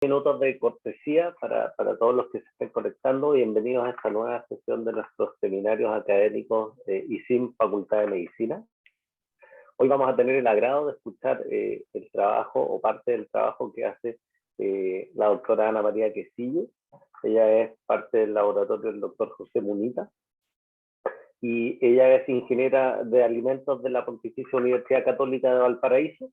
Minutos de cortesía para todos los que se estén conectando. Bienvenidos a esta nueva sesión de nuestros seminarios académicos ISIM Facultad de Medicina. Hoy vamos a tener el agrado de escuchar el trabajo o parte del trabajo que hace la doctora Ana María Quesillo. Ella es parte del laboratorio del doctor José Munita y ella es ingeniera de alimentos de la Pontificia Universidad Católica de Valparaíso,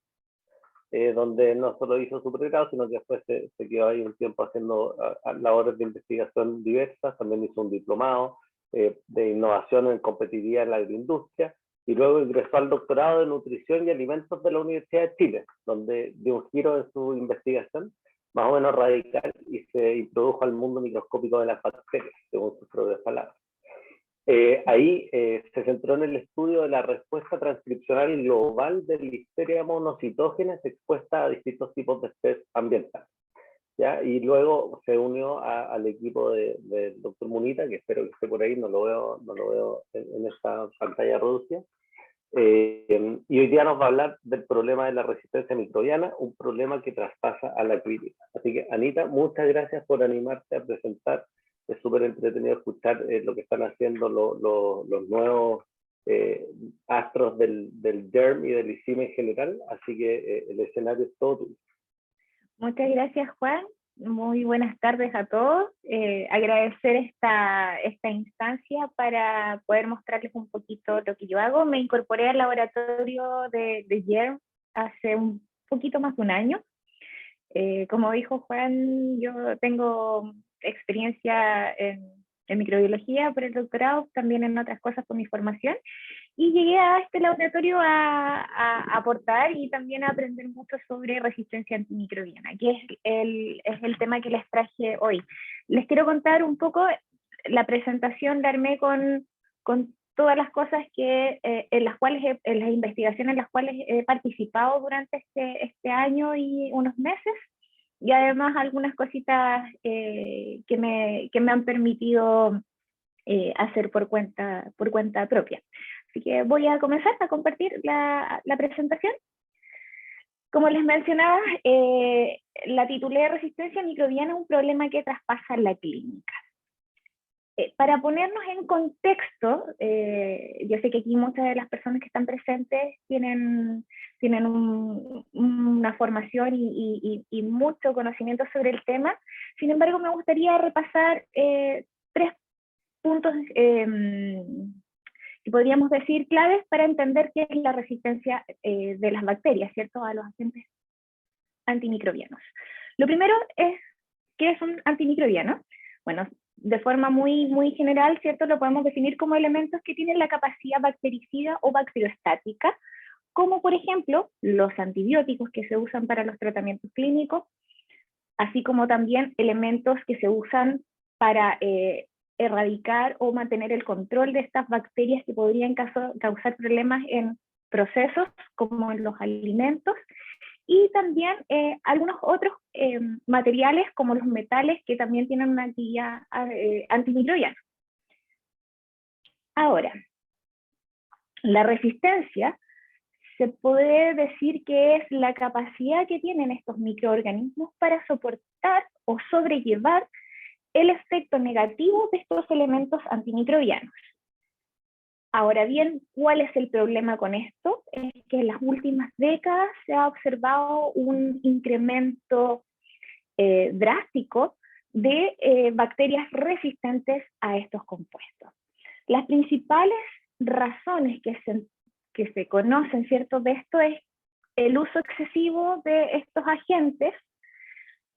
donde no solo hizo su pregrado, sino que después se quedó ahí un tiempo haciendo labores de investigación diversas. También hizo un diplomado de innovación en competitividad en la agroindustria, y luego ingresó al doctorado de nutrición y alimentos de la Universidad de Chile, donde dio un giro en su investigación más o menos radical y se introdujo al mundo microscópico de las bacterias, según sus propias palabras. Ahí se centró en el estudio de la respuesta transcripcional global de Listeria monocitógenes expuesta a distintos tipos de estrés ambiental, ¿ya? Y luego se unió al equipo del doctor Munita, que espero que esté por ahí, no lo veo en esta pantalla reducida. Y hoy día nos va a hablar del problema de la resistencia microbiana, un problema que traspasa a la clínica. Así que, Anita, muchas gracias por animarte a presentar. Es súper entretenido escuchar lo que están haciendo los nuevos astros del DERM y del ISIM en general, así que el escenario es todo tuyo. Muchas gracias, Juan. Muy buenas tardes a todos. Agradecer esta instancia para poder mostrarles un poquito lo que yo hago. Me incorporé al laboratorio de DERM hace un poquito más de un año. Como dijo Juan, yo tengo experiencia en microbiología por el doctorado, también en otras cosas por mi formación, y llegué a este laboratorio a aportar y también a aprender mucho sobre resistencia antimicrobiana, que es el tema que les traje hoy. Les quiero contar un poco, la presentación la armé con todas las cosas en las investigaciones en las cuales he participado durante este año y unos meses, y además algunas cositas que me han permitido hacer por cuenta propia. Así que voy a comenzar a compartir la presentación. Como les mencionaba, la titulé Resistencia microbiana, un problema que traspasa la clínica. Para ponernos en contexto, yo sé que aquí muchas de las personas que están presentes tienen una formación y mucho conocimiento sobre el tema. Sin embargo, me gustaría repasar tres puntos que podríamos decir claves para entender qué es la resistencia de las bacterias, ¿cierto?, a los agentes antimicrobianos. Lo primero es, ¿qué es un antimicrobiano? Bueno, de forma muy general, ¿cierto?, lo podemos definir como elementos que tienen la capacidad bactericida o bacteriostática, como por ejemplo los antibióticos que se usan para los tratamientos clínicos, así como también elementos que se usan para erradicar o mantener el control de estas bacterias que podrían causar problemas en procesos como en los alimentos, y también algunos otros materiales como los metales que también tienen una actividad antimicrobiana. Ahora, la resistencia se puede decir que es la capacidad que tienen estos microorganismos para soportar o sobrellevar el efecto negativo de estos elementos antimicrobianos. Ahora bien, ¿cuál es el problema con esto? Es que en las últimas décadas se ha observado un incremento drástico de bacterias resistentes a estos compuestos. Las principales razones que se conocen, ¿cierto?, de esto es el uso excesivo de estos agentes.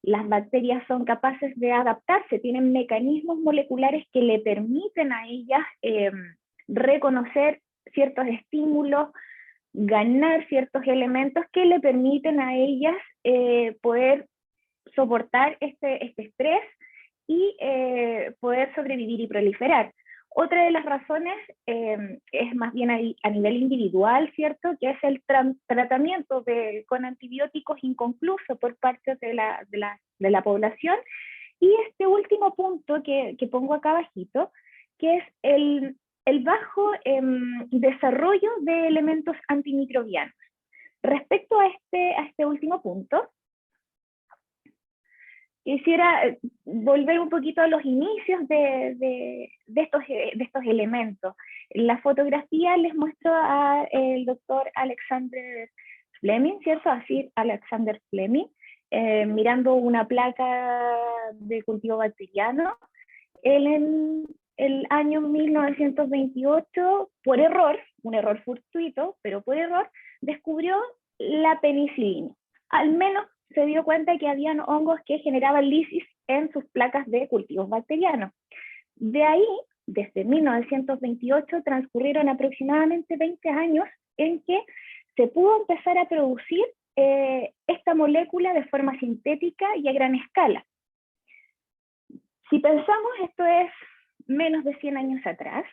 Las bacterias son capaces de adaptarse, tienen mecanismos moleculares que le permiten a ellas reconocer ciertos estímulos, ganar ciertos elementos que le permiten a ellas poder soportar este estrés y poder sobrevivir y proliferar. Otra de las razones es más bien a nivel individual, ¿cierto?, que es el tratamiento con antibióticos inconcluso por parte de la población. Y este último punto que pongo acá abajito, que es el bajo desarrollo de elementos antimicrobianos. Respecto a este último punto, quisiera volver un poquito a los inicios de estos elementos. En la fotografía les muestro al doctor Alexander Fleming, ¿cierto? Así, Alexander Fleming, mirando una placa de cultivo bacteriano. Él en el año 1928, por error, un error fortuito, pero por error, descubrió la penicilina. Al menos se dio cuenta que habían hongos que generaban lisis en sus placas de cultivos bacterianos. De ahí, desde 1928, transcurrieron aproximadamente 20 años en que se pudo empezar a producir esta molécula de forma sintética y a gran escala. Si pensamos, esto es menos de 100 años atrás,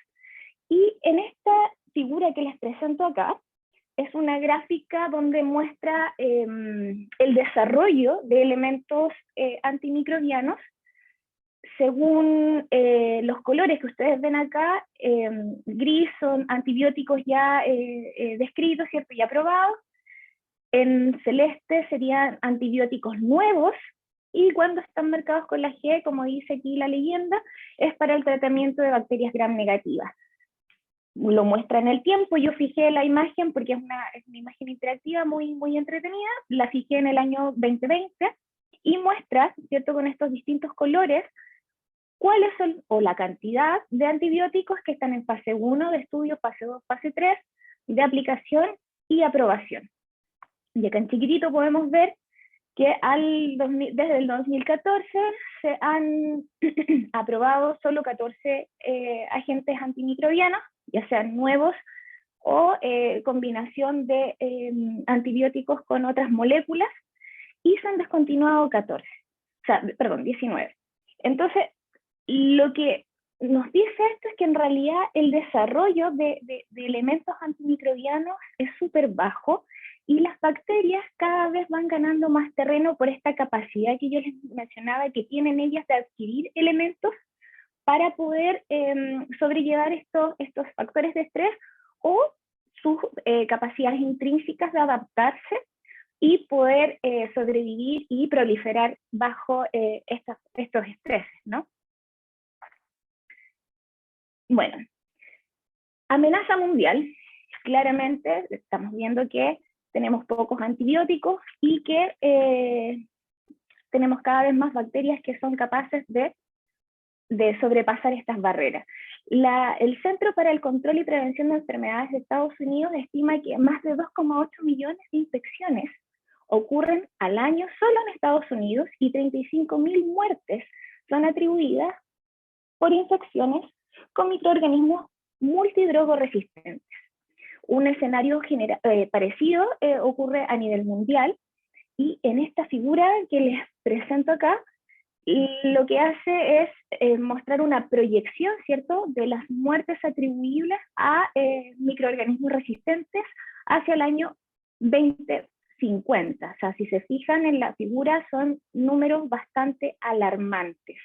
y en esta figura que les presento acá, es una gráfica donde muestra el desarrollo de elementos antimicrobianos según los colores que ustedes ven acá. Gris son antibióticos ya descritos, ¿cierto? Y aprobados. En celeste serían antibióticos nuevos, y cuando están marcados con la G, como dice aquí la leyenda, es para el tratamiento de bacterias gram negativas. Lo muestra en el tiempo. Yo fijé la imagen porque es una imagen interactiva muy, muy entretenida, la fijé en el año 2020, y muestra, ¿cierto?, con estos distintos colores, cuáles son, o la cantidad de antibióticos que están en fase 1 de estudio, fase 2, fase 3, de aplicación y aprobación. Y acá en chiquitito podemos ver que desde el 2014 se han aprobado solo 14 agentes antimicrobianos, ya sean nuevos o combinación de antibióticos con otras moléculas, y se han descontinuado 19. Entonces, lo que nos dice esto es que en realidad el desarrollo de elementos antimicrobianos es súper bajo, y las bacterias cada vez van ganando más terreno por esta capacidad que yo les mencionaba que tienen ellas de adquirir elementos para poder sobrellevar estos factores de estrés, o sus capacidades intrínsecas de adaptarse y poder sobrevivir y proliferar bajo estos estreses, ¿no? Bueno, amenaza mundial. Claramente estamos viendo que tenemos pocos antibióticos y que tenemos cada vez más bacterias que son capaces de sobrepasar estas barreras. El Centro para el Control y Prevención de Enfermedades de Estados Unidos estima que más de 2,8 millones de infecciones ocurren al año solo en Estados Unidos, y 35.000 muertes son atribuidas por infecciones con microorganismos multidrogoresistentes. Un escenario parecido ocurre a nivel mundial, y en esta figura que les presento acá, lo que hace es mostrar una proyección, ¿cierto?, de las muertes atribuibles a microorganismos resistentes hacia el año 2050. O sea, si se fijan en la figura, son números bastante alarmantes.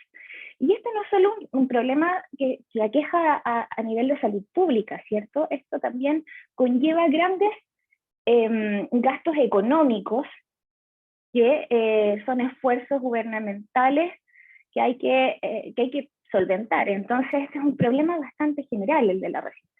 Y este no es solo un problema que aqueja a nivel de salud pública, ¿cierto? Esto también conlleva grandes gastos económicos, que son esfuerzos gubernamentales que hay que solventar. Entonces, este es un problema bastante general, el de la resistencia.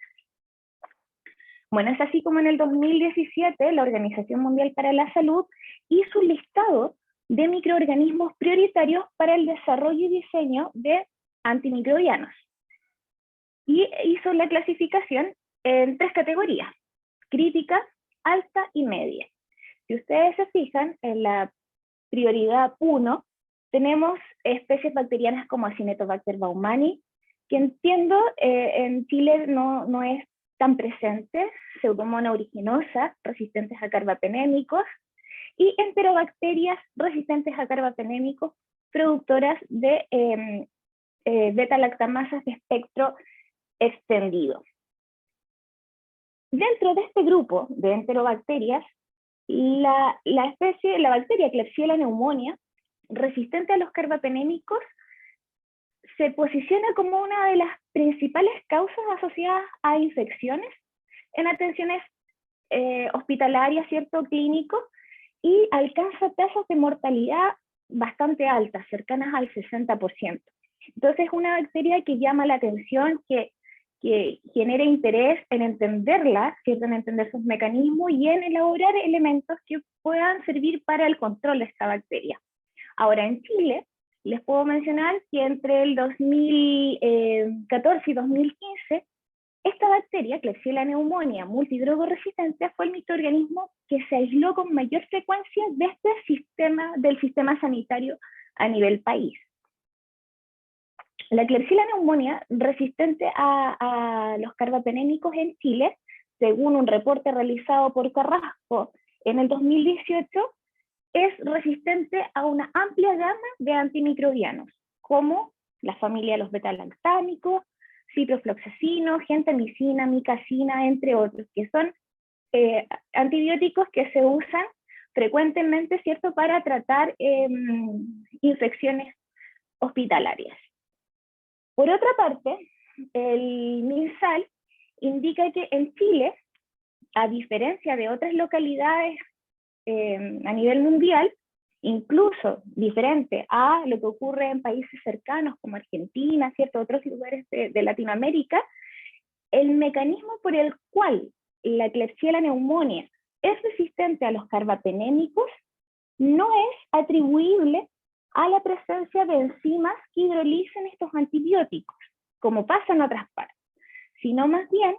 Bueno, es así como en el 2017 la Organización Mundial para la Salud hizo un listado de microorganismos prioritarios para el desarrollo y diseño de antimicrobianos. Y hizo la clasificación en 3 categorías: crítica, alta y media. Si ustedes se fijan, en la prioridad 1 tenemos especies bacterianas como Acinetobacter baumannii, que entiendo en Chile no es tan presente, Pseudomonas aeruginosa, resistentes a carbapenémicos, y enterobacterias resistentes a carbapenémicos, productoras de beta-lactamasas de espectro extendido. Dentro de este grupo de enterobacterias, la bacteria Klebsiella pneumoniae, resistente a los carbapenémicos, se posiciona como una de las principales causas asociadas a infecciones en atenciones hospitalarias, ¿cierto?, clínicos, y alcanza tasas de mortalidad bastante altas, cercanas al 60%. Entonces es una bacteria que llama la atención, que genera interés en entenderla, ¿cierto? En entender sus mecanismos y en elaborar elementos que puedan servir para el control de esta bacteria. Ahora, en Chile, les puedo mencionar que entre el 2014 y 2015, esta bacteria, Klebsiella pneumoniae multidrogoresistente, fue el microorganismo que se aisló con mayor frecuencia de del sistema sanitario a nivel país. La Klebsiella pneumoniae resistente a los carbapenémicos en Chile, según un reporte realizado por Carrasco en el 2018, es resistente a una amplia gama de antimicrobianos, como la familia de los betalactámicos, ciprofloxacino, gentamicina, micacina, entre otros, que son antibióticos que se usan frecuentemente, ¿cierto?, para tratar infecciones hospitalarias. Por otra parte, el MinSal indica que en Chile, a diferencia de otras localidades a nivel mundial, incluso diferente a lo que ocurre en países cercanos como Argentina, ¿cierto?, otros lugares de Latinoamérica, el mecanismo por el cual la Klebsiella pneumoniae es resistente a los carbapenémicos no es atribuible a la presencia de enzimas que hidrolicen estos antibióticos, como pasa en otras partes, sino más bien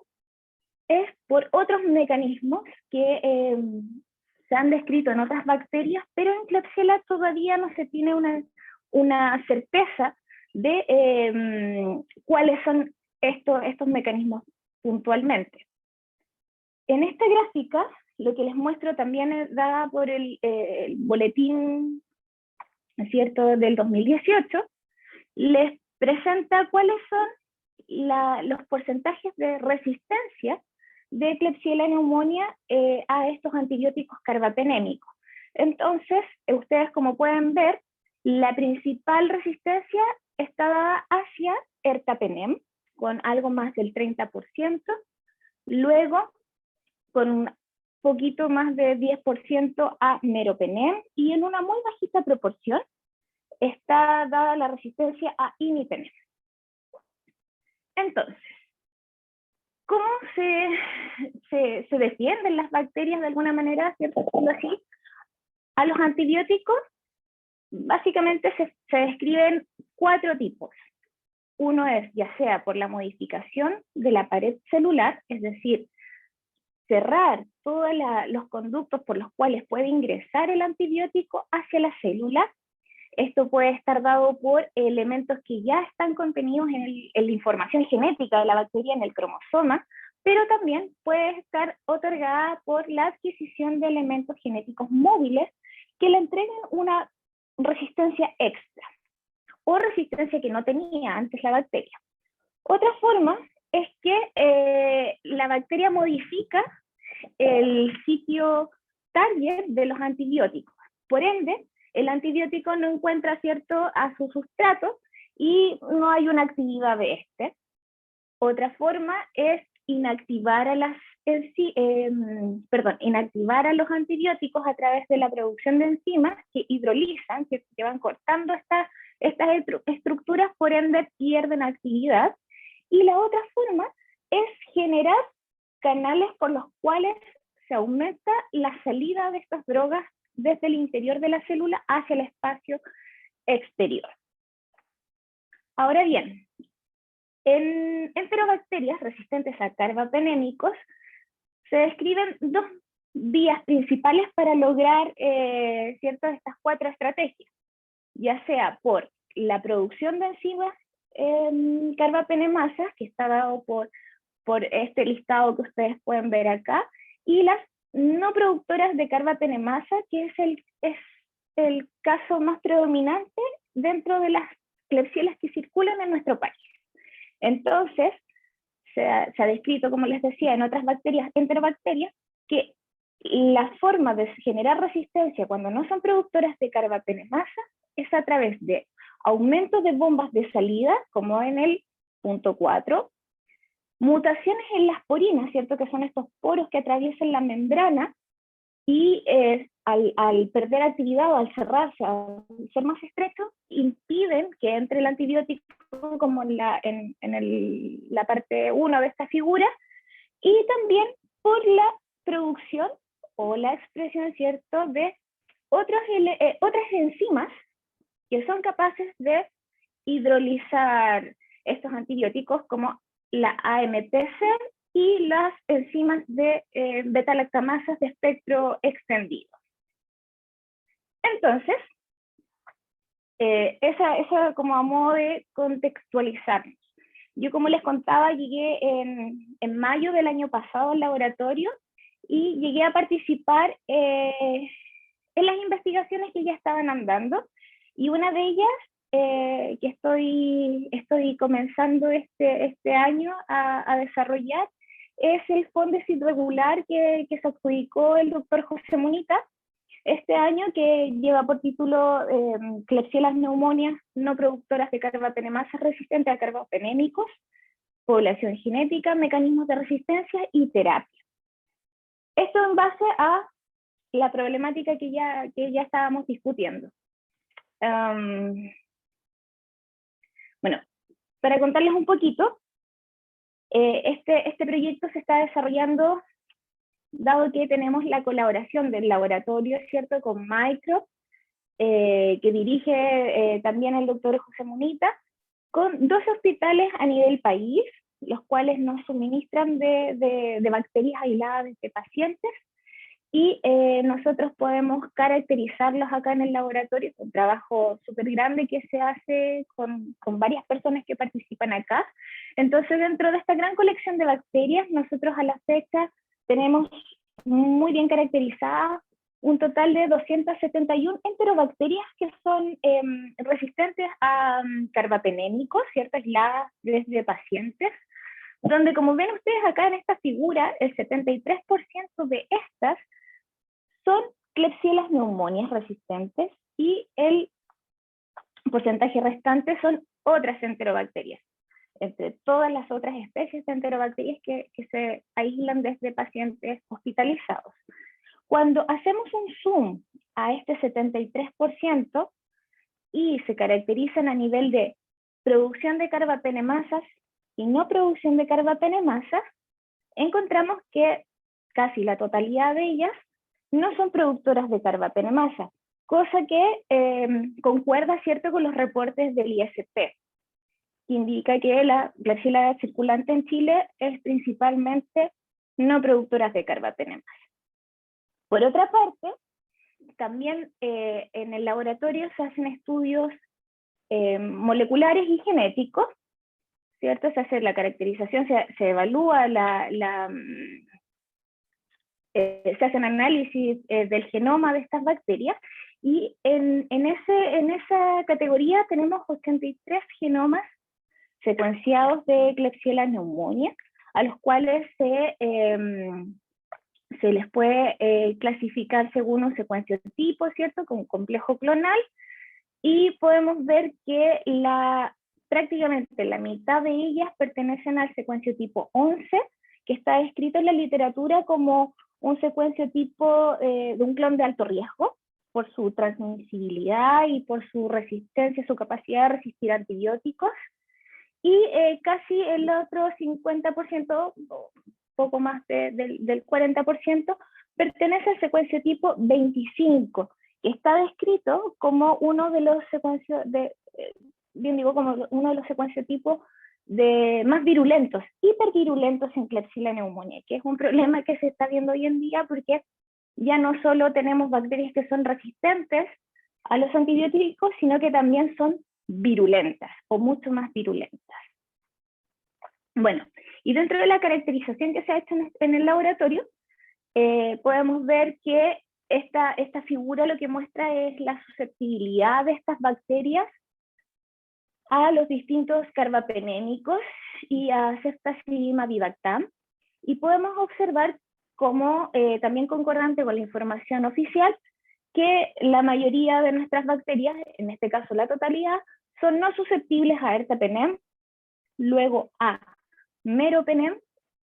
es por otros mecanismos que se han descrito en otras bacterias, pero en Klebsiella todavía no se tiene una certeza de cuáles son estos mecanismos puntualmente. En esta gráfica, lo que les muestro también es dada por el boletín, ¿cierto?, del 2018, les presenta cuáles son los porcentajes de resistencia de Klebsiella pneumoniae a estos antibióticos carbapenémicos. Entonces, ustedes como pueden ver, la principal resistencia está dada hacia ertapenem, con algo más del 30%, luego con un poquito más de 10% a meropenem, y en una muy bajita proporción está dada la resistencia a imipenem. Entonces, ¿cómo se defienden las bacterias de alguna manera, ¿cierto? Así, a los antibióticos, básicamente se describen 4 tipos. Uno es ya sea por la modificación de la pared celular, es decir, cerrar todos los conductos por los cuales puede ingresar el antibiótico hacia la célula. Esto puede estar dado por elementos que ya están contenidos en la información genética de la bacteria en el cromosoma, pero también puede estar otorgada por la adquisición de elementos genéticos móviles que le entreguen una resistencia extra o resistencia que no tenía antes la bacteria. Otra forma es que la bacteria modifica el sitio target de los antibióticos. Por ende, el antibiótico no encuentra, ¿cierto?, a su sustrato y no hay una actividad de este. Otra forma es inactivar a los antibióticos a través de la producción de enzimas que hidrolizan, que van cortando estas estructuras, por ende pierden actividad. Y la otra forma es generar canales por los cuales se aumenta la salida de estas drogas desde el interior de la célula hacia el espacio exterior. Ahora bien, en enterobacterias resistentes a carbapenémicos se describen 2 vías principales para lograr estas 4 estrategias, ya sea por la producción de enzimas carbapenemasas, que está dado por este listado que ustedes pueden ver acá, y las no productoras de carbapenemasa, que es el caso más predominante dentro de las Klebsiellas que circulan en nuestro país. Entonces, se ha descrito, como les decía, en otras bacterias, enterobacterias, que la forma de generar resistencia cuando no son productoras de carbapenemasa es a través de aumento de bombas de salida, como en el punto 4, mutaciones en las porinas, ¿cierto?, que son estos poros que atraviesan la membrana y al perder actividad o al cerrarse, al ser más estrecho, impiden que entre el antibiótico como en la parte 1 de esta figura, y también por la producción o la expresión, ¿cierto?, de otras enzimas que son capaces de hidrolizar estos antibióticos, como la AMPC y las enzimas de beta-lactamasas de espectro extendido. Entonces, esa como a modo de contextualizarnos. Yo, como les contaba, llegué en mayo del año pasado al laboratorio y llegué a participar en las investigaciones que ya estaban andando, y una de ellas que estoy comenzando este año a desarrollar es el fóndesit regular que se adjudicó el doctor José Munita este año, que lleva por título Klebsiella pneumoniae no productoras de carbapenemasas resistentes a carbapenémicos, población genética, mecanismos de resistencia y terapia. Esto en base a la problemática que ya estábamos discutiendo. Bueno, para contarles un poquito, este proyecto se está desarrollando dado que tenemos la colaboración del laboratorio, ¿cierto?, con Microbe, que dirige también el doctor José Munita, con 12 hospitales a nivel país, los cuales nos suministran de bacterias aisladas de pacientes, y nosotros podemos caracterizarlos acá en el laboratorio. Es un trabajo súper grande que se hace con varias personas que participan acá. Entonces, dentro de esta gran colección de bacterias, nosotros a la fecha tenemos muy bien caracterizadas un total de 271 enterobacterias que son resistentes a carbapenémicos, ¿cierto?, aisladas desde pacientes, donde, como ven ustedes acá en esta figura, el 73% de estas son Klebsiella pneumoniae resistentes, y el porcentaje restante son otras enterobacterias, entre todas las otras especies de enterobacterias que se aíslan desde pacientes hospitalizados. Cuando hacemos un zoom a este 73% y se caracterizan a nivel de producción de carbapenemasas y no producción de carbapenemasas, encontramos que casi la totalidad de ellas no son productoras de carbapenemasa, cosa que concuerda, ¿cierto?, con los reportes del ISP, que indica que la Klebsiella circulante en Chile es principalmente no productoras de carbapenemasa. Por otra parte, también en el laboratorio se hacen estudios moleculares y genéticos, ¿cierto? Se hace la caracterización, se evalúa se hacen análisis del genoma de estas bacterias, y en esa categoría tenemos 83 genomas secuenciados de Klebsiella pneumoniae, a los cuales se les puede clasificar según un secuencio tipo, ¿cierto?, con un complejo clonal, y podemos ver que prácticamente la mitad de ellas pertenecen al secuencio tipo 11, que está descrito en la literatura como un secuencio tipo de un clon de alto riesgo, por su transmisibilidad y por su resistencia, su capacidad de resistir antibióticos, y casi el otro 50%, poco más del 40%, pertenece al secuencio tipo 25, que está descrito como uno de los secuencios como uno de los secuencios tipos más virulentos, hipervirulentos en Klebsiella pneumoniae, que es un problema que se está viendo hoy en día, porque ya no solo tenemos bacterias que son resistentes a los antibióticos, sino que también son virulentas, o mucho más virulentas. Bueno, y dentro de la caracterización que se ha hecho en el laboratorio, podemos ver que esta figura lo que muestra es la susceptibilidad de estas bacterias a los distintos carbapenémicos y a Ceftazidime avibactam, y podemos observar como también concordante con la información oficial, que la mayoría de nuestras bacterias, en este caso la totalidad, son no susceptibles a ertapenem, luego a meropenem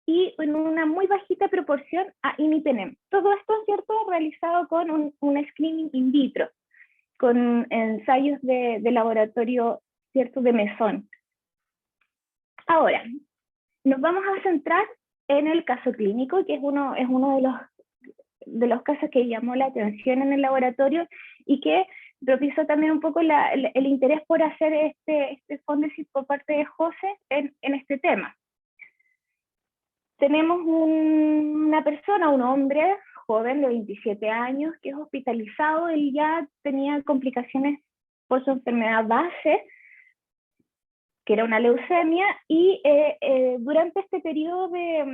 y en una muy bajita proporción a imipenem. Todo esto, ¿cierto?, realizado con un screening in vitro, con ensayos de laboratorio, ¿cierto?, de mesón. Ahora, nos vamos a centrar en el caso clínico, que es uno de los casos que llamó la atención en el laboratorio y que propició también un poco el interés por hacer este fóndesis por parte de José en este tema. Tenemos una persona, un hombre joven de 27 años, que es hospitalizado. Él ya tenía complicaciones por su enfermedad base, que era una leucemia, y durante este periodo de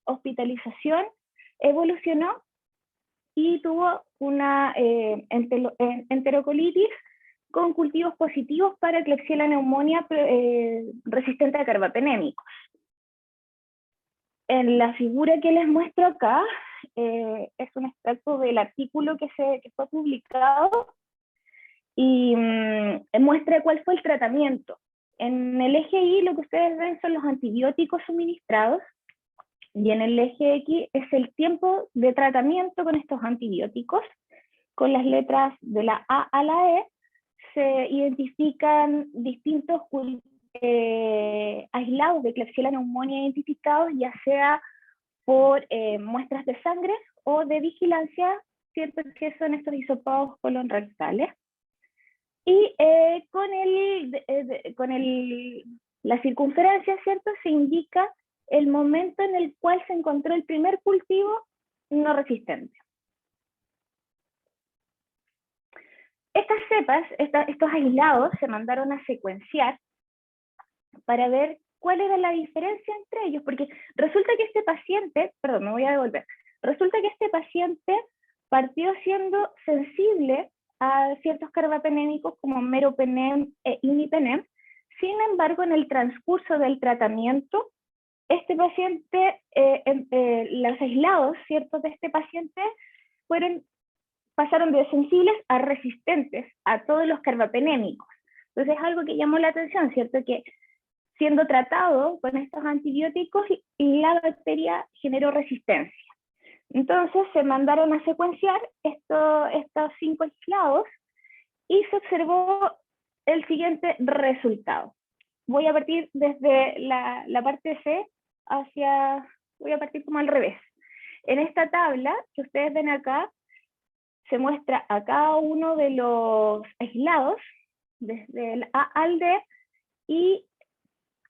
hospitalización evolucionó y tuvo una enterocolitis con cultivos positivos para Klebsiella pneumoniae resistente a carbapenémicos. En la figura que les muestro acá, es un extracto del artículo que fue publicado y muestra cuál fue el tratamiento. En el eje Y lo que ustedes ven son los antibióticos suministrados, y en el eje X es el tiempo de tratamiento con estos antibióticos. Con las letras de la A a la E se identifican distintos aislados de Klebsiella pneumoniae identificados, ya sea por muestras de sangre o de vigilancia, ¿cierto?, que son estos hisopados colonrectales. Y la circunferencia, ¿cierto?, se indica el momento en el cual se encontró el primer cultivo no resistente. Estas cepas, estos aislados, se mandaron a secuenciar para ver cuál era la diferencia entre ellos, porque resulta que este paciente, perdón, me voy a devolver, resulta que este paciente partió siendo sensible a ciertos carbapenémicos como meropenem e imipenem. Sin embargo, en el transcurso del tratamiento, este paciente, los aislados, ¿cierto?, de este paciente pasaron de sensibles a resistentes a todos los carbapenémicos. Entonces es algo que llamó la atención, ¿cierto?, que siendo tratado con estos antibióticos, la bacteria generó resistencia. Entonces se mandaron a secuenciar estos 5 aislados y se observó el siguiente resultado. Voy a partir desde la parte C voy a partir como al revés. En esta tabla que ustedes ven acá, se muestra a cada uno de los aislados, desde el A al D, y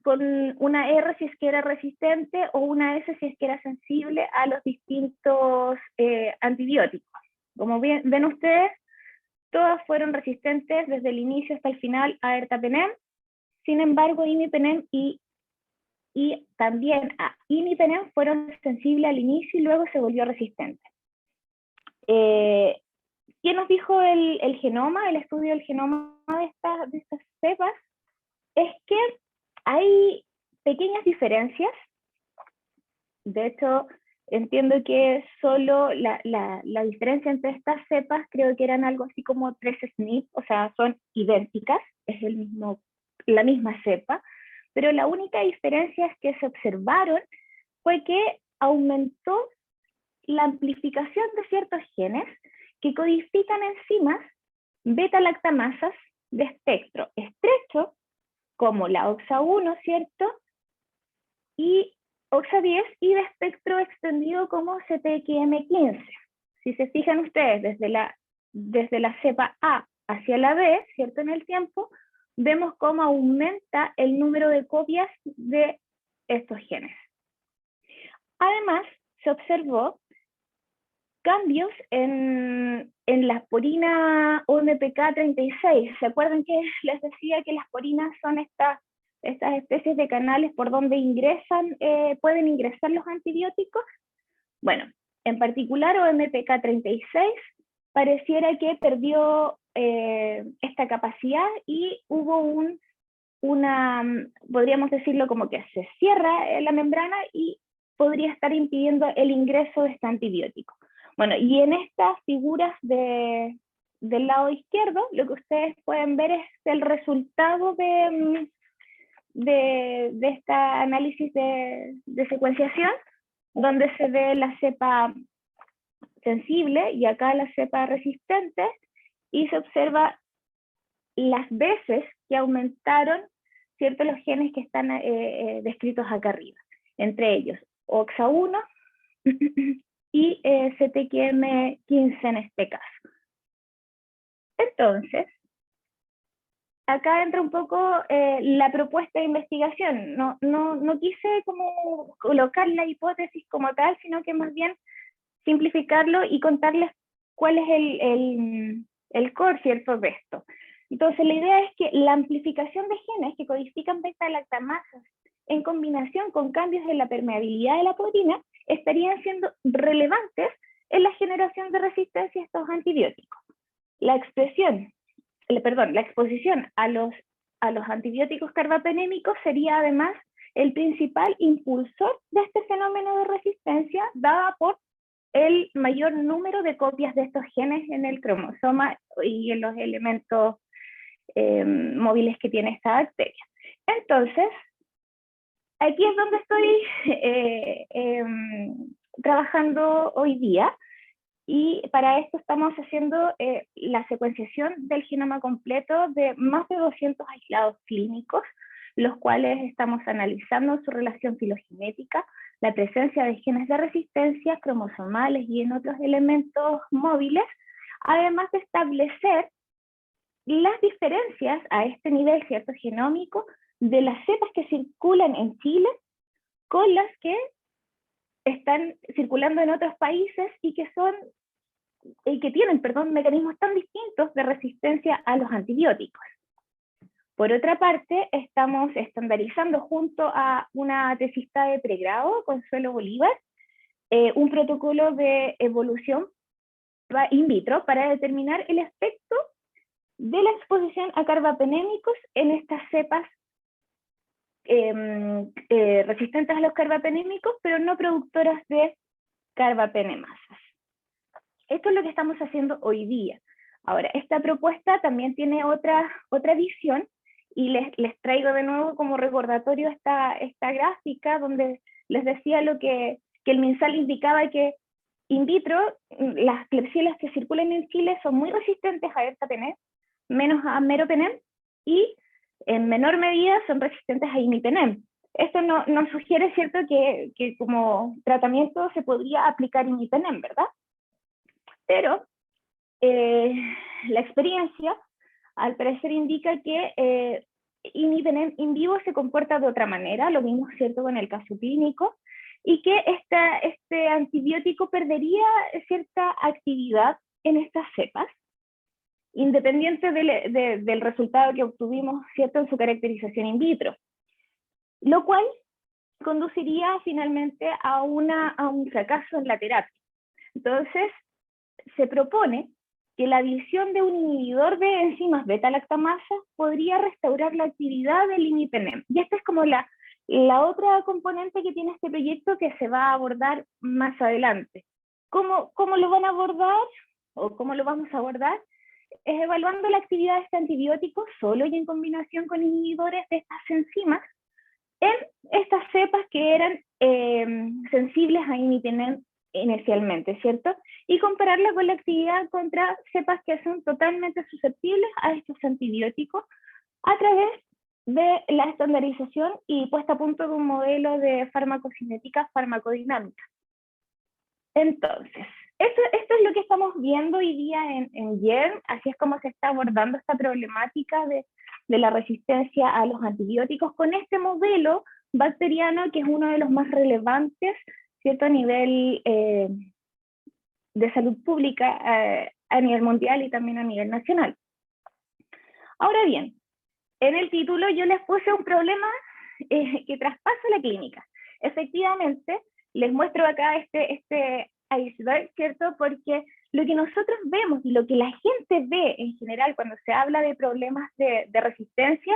con una R si es que era resistente o una S si es que era sensible a los distintos antibióticos. Como ven ustedes, todas fueron resistentes desde el inicio hasta el final a ertapenem. Sin embargo, imipenem y también a imipenem fueron sensibles al inicio y luego se volvió resistente. ¿Qué nos dijo el genoma, el estudio del genoma de estas cepas? Es que hay pequeñas diferencias. De hecho, entiendo que solo la diferencia entre estas cepas, creo que eran algo así como 3 SNP, o sea, son idénticas, es la misma cepa, pero la única diferencia que se observaron fue que aumentó la amplificación de ciertos genes que codifican enzimas beta-lactamasas de espectro estrecho, como la OXA1, ¿cierto?, y OXA10, y de espectro extendido como CTXM15. Si se fijan ustedes, desde la cepa A hacia la B, ¿cierto?, en el tiempo, vemos cómo aumenta el número de copias de estos genes. Además, se observó cambios en la sporina OMPK36. ¿Se acuerdan que les decía que las sporinas son estas especies de canales por donde pueden ingresar los antibióticos? Bueno, en particular OMPK36 pareciera que perdió esta capacidad y hubo podríamos decirlo como que se cierra la membrana y podría estar impidiendo el ingreso de este antibiótico. Bueno, y en estas figuras del lado izquierdo, lo que ustedes pueden ver es el resultado de de este análisis de secuenciación, donde se ve la cepa sensible y acá la cepa resistente, y se observa las veces que aumentaron, ¿cierto?, los genes que están descritos acá arriba, entre ellos OXA1 y CTQM15 en este caso. Entonces, acá entra un poco la propuesta de investigación. No quise como colocar la hipótesis como tal, sino que más bien simplificarlo y contarles cuál es el core, ¿cierto?, de esto. Entonces, la idea es que la amplificación de genes que codifican beta-lactamasas en combinación con cambios en la permeabilidad de la proteína estarían siendo relevantes en la generación de resistencia a estos antibióticos. La exposición a los antibióticos carbapenémicos sería además el principal impulsor de este fenómeno de resistencia, dada por el mayor número de copias de estos genes en el cromosoma y en los elementos móviles que tiene esta bacteria. Entonces, aquí es donde estoy trabajando hoy día, y para esto estamos haciendo la secuenciación del genoma completo de más de 200 aislados clínicos, los cuales estamos analizando su relación filogenética, la presencia de genes de resistencia cromosomales y en otros elementos móviles, además de establecer las diferencias a este nivel, ¿cierto?, genómico, de las cepas que circulan en Chile con las que están circulando en otros países y que tienen, mecanismos tan distintos de resistencia a los antibióticos. Por otra parte, estamos estandarizando junto a una tesista de pregrado, Consuelo Bolívar, un protocolo de evolución in vitro para determinar el efecto de la exposición a carbapenémicos en estas cepas resistentes a los carbapenémicos, pero no productoras de carbapenemasas. Esto es lo que estamos haciendo hoy día. Ahora, esta propuesta también tiene otra visión, y les traigo de nuevo como recordatorio esta gráfica donde les decía que el MinSal indicaba que in vitro las Klebsiellas que circulan en Chile son muy resistentes a ertapenem, menos a meropenem, y en menor medida son resistentes a imipenem. Esto nos sugiere, ¿cierto?, que como tratamiento se podría aplicar imipenem, ¿verdad? Pero la experiencia al parecer indica que imipenem in vivo se comporta de otra manera, lo mismo es cierto con el caso clínico, y que este antibiótico perdería cierta actividad en estas cepas, independiente del resultado que obtuvimos, ¿cierto?, en su caracterización in vitro, lo cual conduciría finalmente a un fracaso en la terapia. Entonces, se propone que la adición de un inhibidor de enzimas beta-lactamasa podría restaurar la actividad del imipenem. Y esta es como la otra componente que tiene este proyecto, que se va a abordar más adelante. ¿Cómo lo van a abordar, o cómo lo vamos a abordar? Es evaluando la actividad de este antibiótico solo y en combinación con inhibidores de estas enzimas en estas cepas que eran sensibles a imipenem inicialmente, ¿cierto? Y compararla con la actividad contra cepas que son totalmente susceptibles a estos antibióticos a través de la estandarización y puesta a punto de un modelo de farmacocinética farmacodinámica. Entonces, esto es lo que estamos viendo hoy día en YERM, así es como se está abordando esta problemática de la resistencia a los antibióticos con este modelo bacteriano, que es uno de los más relevantes, ¿cierto?, a nivel de salud pública a nivel mundial y también a nivel nacional. Ahora bien, en el título yo les puse un problema que traspasa la clínica. Efectivamente, les muestro acá este iceberg, ¿cierto?, porque lo que nosotros vemos y lo que la gente ve en general cuando se habla de problemas de resistencia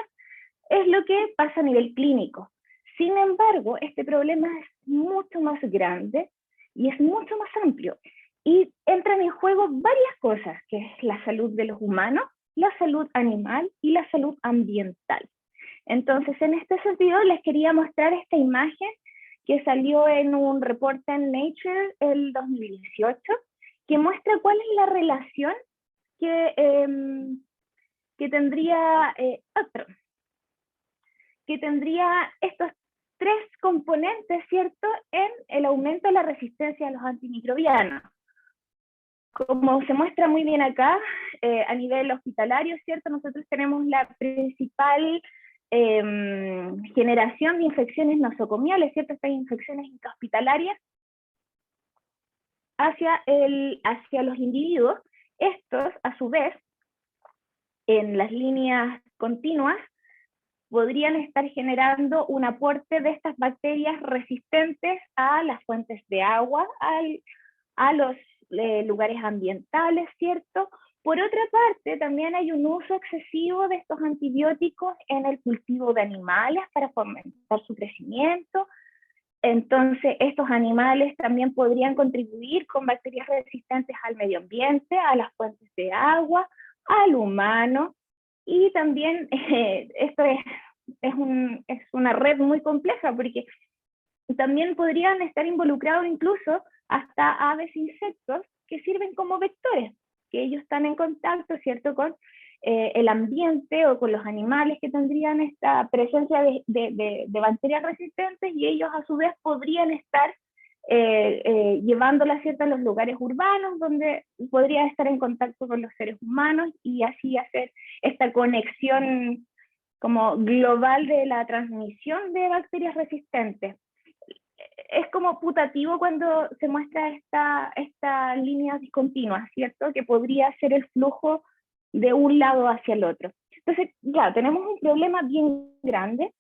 es lo que pasa a nivel clínico. Sin embargo, este problema es mucho más grande y es mucho más amplio. Y entran en juego varias cosas, que es la salud de los humanos, la salud animal y la salud ambiental. Entonces, en este sentido, les quería mostrar esta imagen que salió en un reporte en Nature el 2018, que muestra cuál es la relación que tendría, que tendría estos tres componentes, ¿cierto?, en el aumento de la resistencia a los antimicrobianos. Como se muestra muy bien acá, a nivel hospitalario, ¿cierto?, nosotros tenemos la principal generación de infecciones nosocomiales, ¿cierto?, estas infecciones intrahospitalarias hacia los individuos. Estos, a su vez, en las líneas continuas, podrían estar generando un aporte de estas bacterias resistentes a las fuentes de agua, a los lugares ambientales, ¿cierto? Por otra parte, también hay un uso excesivo de estos antibióticos en el cultivo de animales para fomentar su crecimiento. Entonces, estos animales también podrían contribuir con bacterias resistentes al medio ambiente, a las fuentes de agua, al humano, y también esto es una red muy compleja, porque también podrían estar involucrados incluso hasta aves e insectos que sirven como vectores, que ellos están en contacto, ¿cierto?, con el ambiente o con los animales que tendrían esta presencia de bacterias resistentes, y ellos a su vez podrían estar llevándolas, ¿cierto?, a los lugares urbanos donde podría estar en contacto con los seres humanos, y así hacer esta conexión como global de la transmisión de bacterias resistentes. Es como putativo cuando se muestra esta línea discontinua, ¿cierto?, que podría ser el flujo de un lado hacia el otro. Entonces, ya, tenemos un problema bien grande,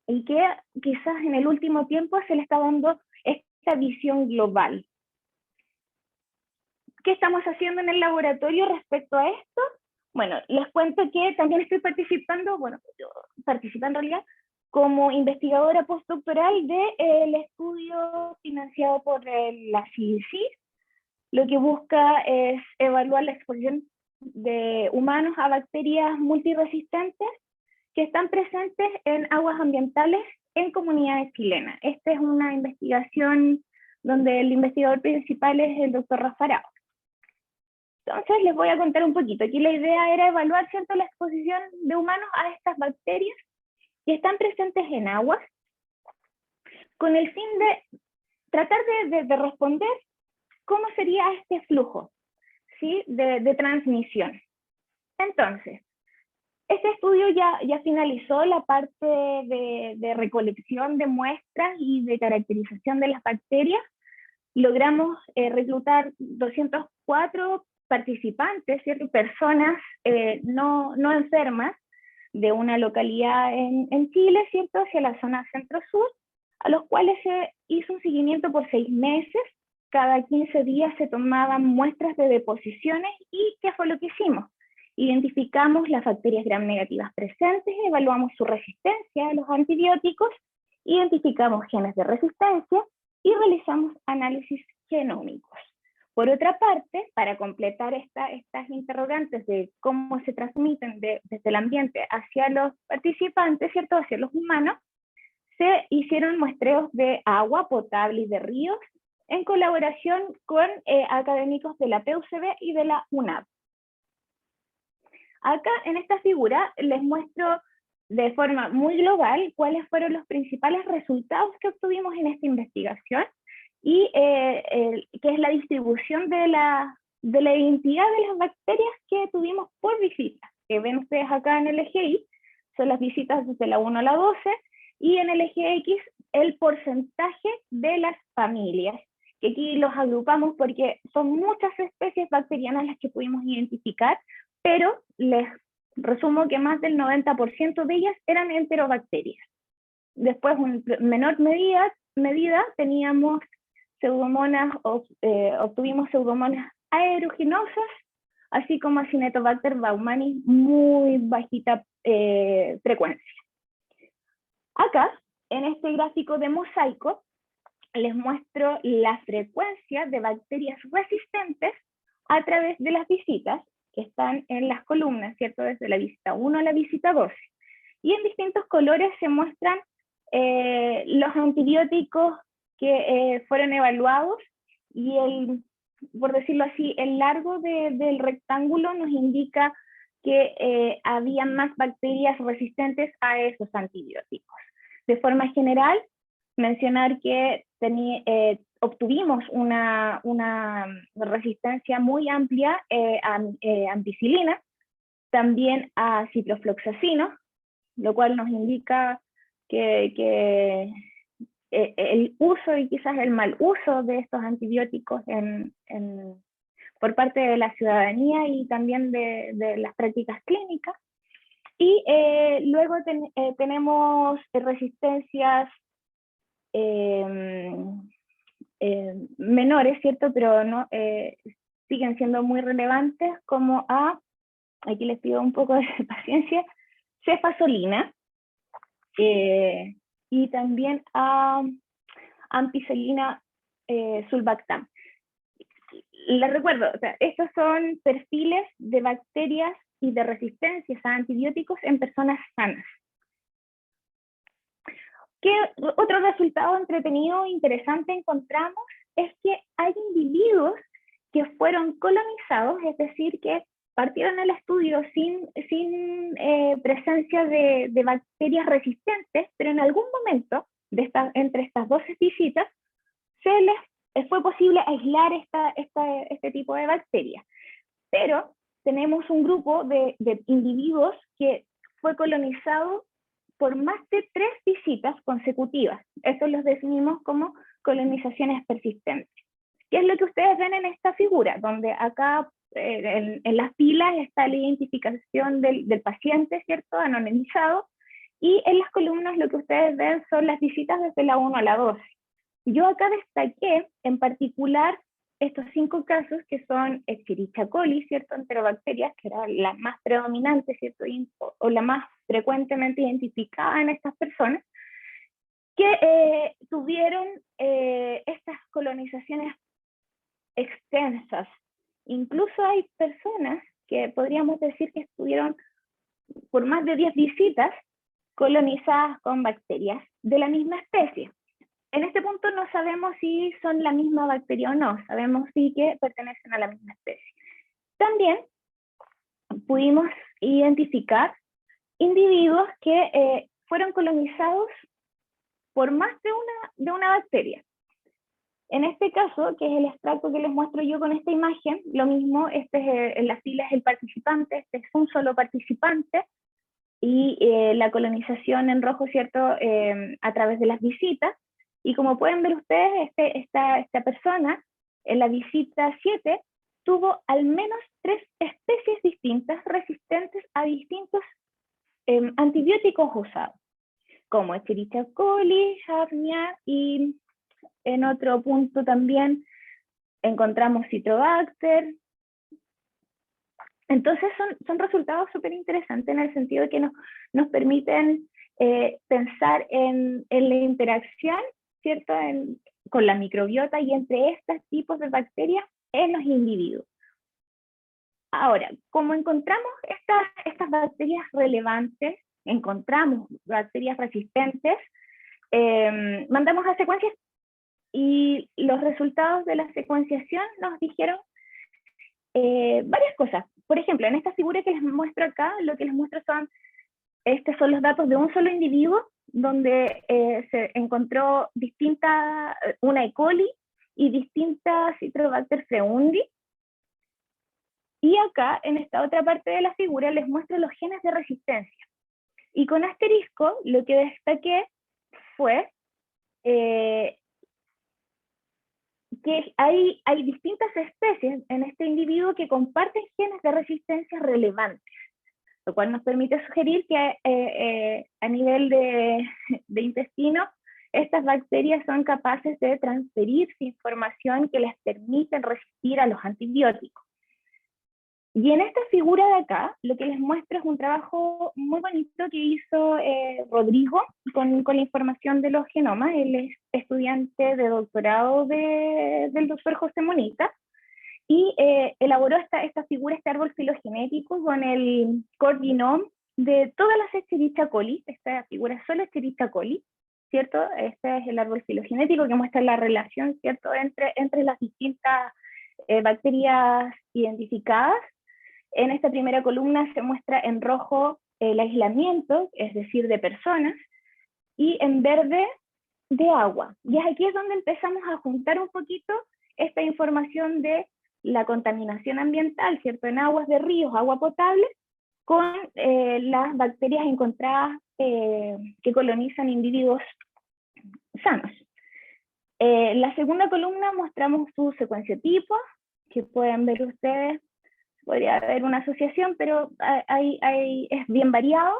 y que quizás en el último tiempo se le está dando esta visión global. ¿Qué estamos haciendo en el laboratorio respecto a esto? Bueno, les cuento que también estoy participando, en realidad, como investigadora postdoctoral del estudio financiado por la CDC. Lo que busca es evaluar la exposición de humanos a bacterias multiresistentes que están presentes en aguas ambientales en comunidades chilenas. Esta es una investigación donde el investigador principal es el doctor Rafarao. Entonces les voy a contar un poquito. Aquí la idea era evaluar, ¿cierto?, la exposición de humanos a estas bacterias que están presentes en aguas, con el fin de tratar de responder cómo sería este flujo, ¿sí?, de transmisión. Entonces, este estudio ya finalizó la parte de recolección de muestras y de caracterización de las bacterias. Logramos reclutar 204 participantes, ¿cierto?, personas no enfermas de una localidad en Chile, ¿cierto?, hacia la zona centro-sur, a los cuales se hizo un seguimiento por 6 meses. Cada 15 días se tomaban muestras de deposiciones. ¿Y qué fue lo que hicimos? Identificamos las bacterias gram negativas presentes, evaluamos su resistencia a los antibióticos, identificamos genes de resistencia y realizamos análisis genómicos. Por otra parte, para completar estas interrogantes de cómo se transmiten desde el ambiente hacia los participantes, ¿cierto?, hacia los humanos, se hicieron muestreos de agua potable y de ríos en colaboración con académicos de la PUCB y de la UNAV. Acá en esta figura les muestro de forma muy global cuáles fueron los principales resultados que obtuvimos en esta investigación, y qué es la distribución de la identidad de las bacterias que tuvimos por visita, que ven ustedes acá en el eje Y, son las visitas desde la 1 a la 12, y en el eje X el porcentaje de las familias, que aquí los agrupamos porque son muchas especies bacterianas las que pudimos identificar, pero les resumo que más del 90% de ellas eran enterobacterias. Después, en menor medida teníamos pseudomonas, obtuvimos pseudomonas aeruginosas, así como Acinetobacter baumannii, muy bajita frecuencia. Acá, en este gráfico de mosaico, les muestro la frecuencia de bacterias resistentes a través de las visitas que están en las columnas, ¿cierto?, desde la visita 1 a la visita 12. y en distintos colores se muestran los antibióticos que fueron evaluados, y por decirlo así, el largo del rectángulo nos indica que había más bacterias resistentes a esos antibióticos. De forma general, mencionar que obtuvimos una resistencia muy amplia a ampicilina, también a ciprofloxacino, lo cual nos indica que el uso y quizás el mal uso de estos antibióticos por parte de la ciudadanía y también de las prácticas clínicas. Y luego tenemos resistencias menores, ¿cierto? Pero no siguen siendo muy relevantes, como aquí les pido un poco de paciencia, cefazolina, y también a ampicilina sulbactam. Les recuerdo, o sea, estos son perfiles de bacterias y de resistencias a antibióticos en personas sanas. ¿Qué otro resultado entretenido e interesante encontramos? Es que hay individuos que fueron colonizados, es decir, que partieron el estudio sin presencia de bacterias resistentes, pero en algún momento entre estas dos visitas se les fue posible aislar este tipo de bacterias. Pero tenemos un grupo de individuos que fue colonizado por más de 3 visitas consecutivas. Eso los definimos como colonizaciones persistentes. ¿Qué es lo que ustedes ven en esta figura? Donde acá en las filas está la identificación del paciente, ¿cierto? Anonimizado, y en las columnas lo que ustedes ven son las visitas desde la 1 a la 12. Yo acá destaqué en particular estos 5 casos que son Escherichia coli, ¿cierto? Enterobacterias, que era la más predominante, ¿cierto? O la más frecuentemente identificada en estas personas, que tuvieron estas colonizaciones extensas. Incluso hay personas que podríamos decir que estuvieron por más de 10 visitas colonizadas con bacterias de la misma especie. En este punto no sabemos si son la misma bacteria o no, sabemos sí que pertenecen a la misma especie. También pudimos identificar individuos que fueron colonizados por más de una bacteria. En este caso, que es el extracto que les muestro yo con esta imagen, lo mismo, en la fila es el participante, este es un solo participante, y la colonización en rojo, ¿cierto?, a través de las visitas. Y como pueden ver ustedes, esta persona, en la visita 7, tuvo al menos 3 especies distintas resistentes a distintos antibióticos usados, como Escherichia coli, Hafnia, y en otro punto también encontramos Citrobacter. Entonces son resultados súper interesantes en el sentido de que nos permiten pensar en la interacción, ¿cierto?, con la microbiota y entre estos tipos de bacterias en los individuos. Ahora, como encontramos estas bacterias relevantes, encontramos bacterias resistentes, mandamos a secuencias y los resultados de la secuenciación nos dijeron varias cosas. Por ejemplo, en esta figura que les muestro acá, lo que les muestro son los datos de un solo individuo, donde se encontró una E. coli y distintas Citrobacter freundi. Y acá, en esta otra parte de la figura, les muestro los genes de resistencia. Y con asterisco, lo que destaqué fue que hay distintas especies en este individuo que comparten genes de resistencia relevantes, lo cual nos permite sugerir que a nivel de intestino, estas bacterias son capaces de transferirse información que les permite resistir a los antibióticos. Y en esta figura de acá, lo que les muestro es un trabajo muy bonito que hizo Rodrigo con la información de los genomas. Él es estudiante de doctorado del doctor José Monita, y elaboró esta figura, este árbol filogenético con el Core Genome de todas las Escherichia coli. Esta figura es solo Escherichia coli, ¿cierto? Este es el árbol filogenético que muestra la relación, ¿cierto?, entre las distintas bacterias identificadas. En esta primera columna se muestra en rojo el aislamiento, es decir, de personas, y en verde de agua. Y aquí es donde empezamos a juntar un poquito esta información de la contaminación ambiental, ¿cierto?, en aguas de ríos, agua potable, con las bacterias encontradas que colonizan individuos sanos. La segunda columna mostramos su secuenciotipo, que pueden ver ustedes, podría haber una asociación, pero es bien variado.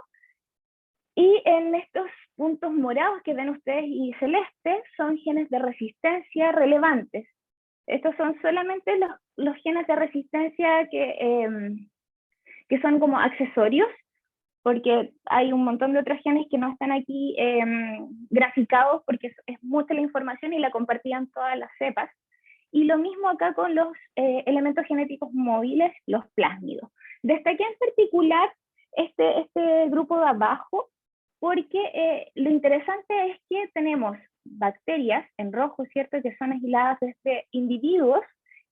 Y en estos puntos morados que ven ustedes y celestes son genes de resistencia relevantes. Estos son solamente los genes de resistencia que son como accesorios, porque hay un montón de otros genes que no están aquí graficados porque es mucha la información y la compartían todas las cepas. Y lo mismo acá con los elementos genéticos móviles, los plásmidos. Destaqué en particular este grupo de abajo, porque lo interesante es que tenemos bacterias en rojo, ¿cierto?, que son aisladas desde individuos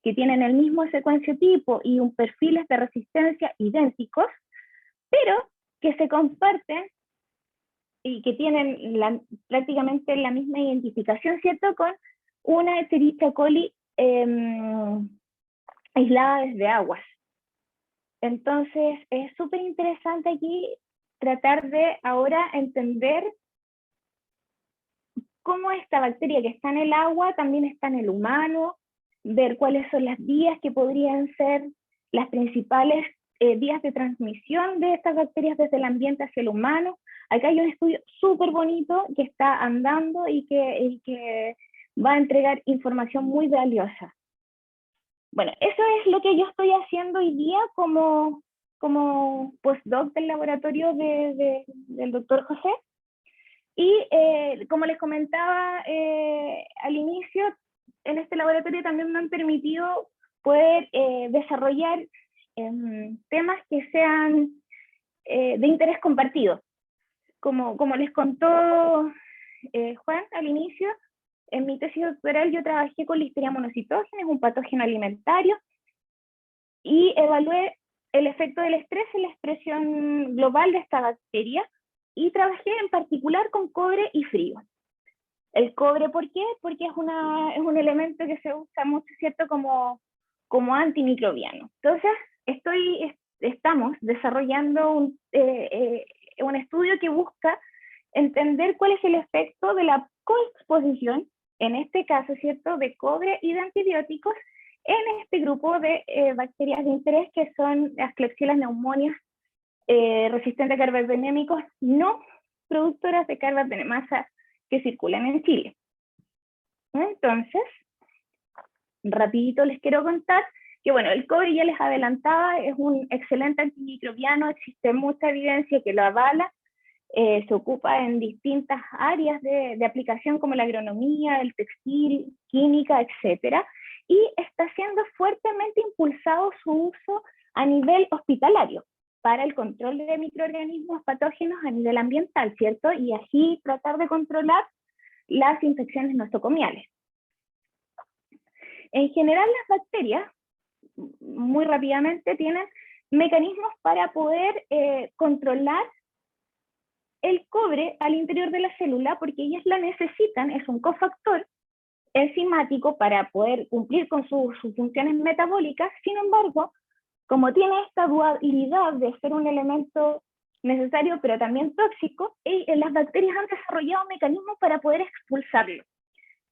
que tienen el mismo secuenciotipo y un perfiles de resistencia idénticos, pero que se comparten y que tienen prácticamente la misma identificación, ¿cierto?, con una Escherichia coli aislada desde aguas. Entonces es súper interesante aquí tratar de ahora entender cómo esta bacteria que está en el agua también está en el humano, ver cuáles son las vías que podrían ser las principales vías de transmisión de estas bacterias desde el ambiente hacia el humano. Acá hay un estudio súper bonito que está andando y que va a entregar información muy valiosa. Bueno, eso es lo que yo estoy haciendo hoy día como postdoc del laboratorio del doctor José. Y como les comentaba al inicio, en este laboratorio también me han permitido poder desarrollar temas que sean de interés compartido. Como les contó Juan al inicio, en mi tesis doctoral yo trabajé con Listeria monocytogenes, un patógeno alimentario, y evalué el efecto del estrés en la expresión global de esta bacteria, y trabajé en particular con cobre y frío. El cobre, ¿por qué? Porque es un elemento que se usa mucho, ¿cierto?, como antimicrobiano. Entonces, estamos desarrollando un estudio que busca entender cuál es el efecto de la coexposición, en este caso, ¿cierto?, de cobre y de antibióticos en este grupo de bacterias de interés que son las Klebsiella pneumonias resistentes a carbapenémicos no productoras de carbapenemasa que circulan en Chile. Entonces, rapidito les quiero contar que, bueno, el cobre ya les adelantaba, es un excelente antimicrobiano, existe mucha evidencia que lo avala, se ocupa en distintas áreas de aplicación como la agronomía, el textil, química, etc. Y está siendo fuertemente impulsado su uso a nivel hospitalario para el control de microorganismos patógenos a nivel ambiental, ¿cierto? Y así tratar de controlar las infecciones nosocomiales. En general, las bacterias, muy rápidamente, tienen mecanismos para poder controlar el cobre al interior de la célula, porque ellas la necesitan, es un cofactor enzimático para poder cumplir con sus funciones metabólicas. Sin embargo, como tiene esta dualidad de ser un elemento necesario pero también tóxico, las bacterias han desarrollado mecanismos para poder expulsarlo.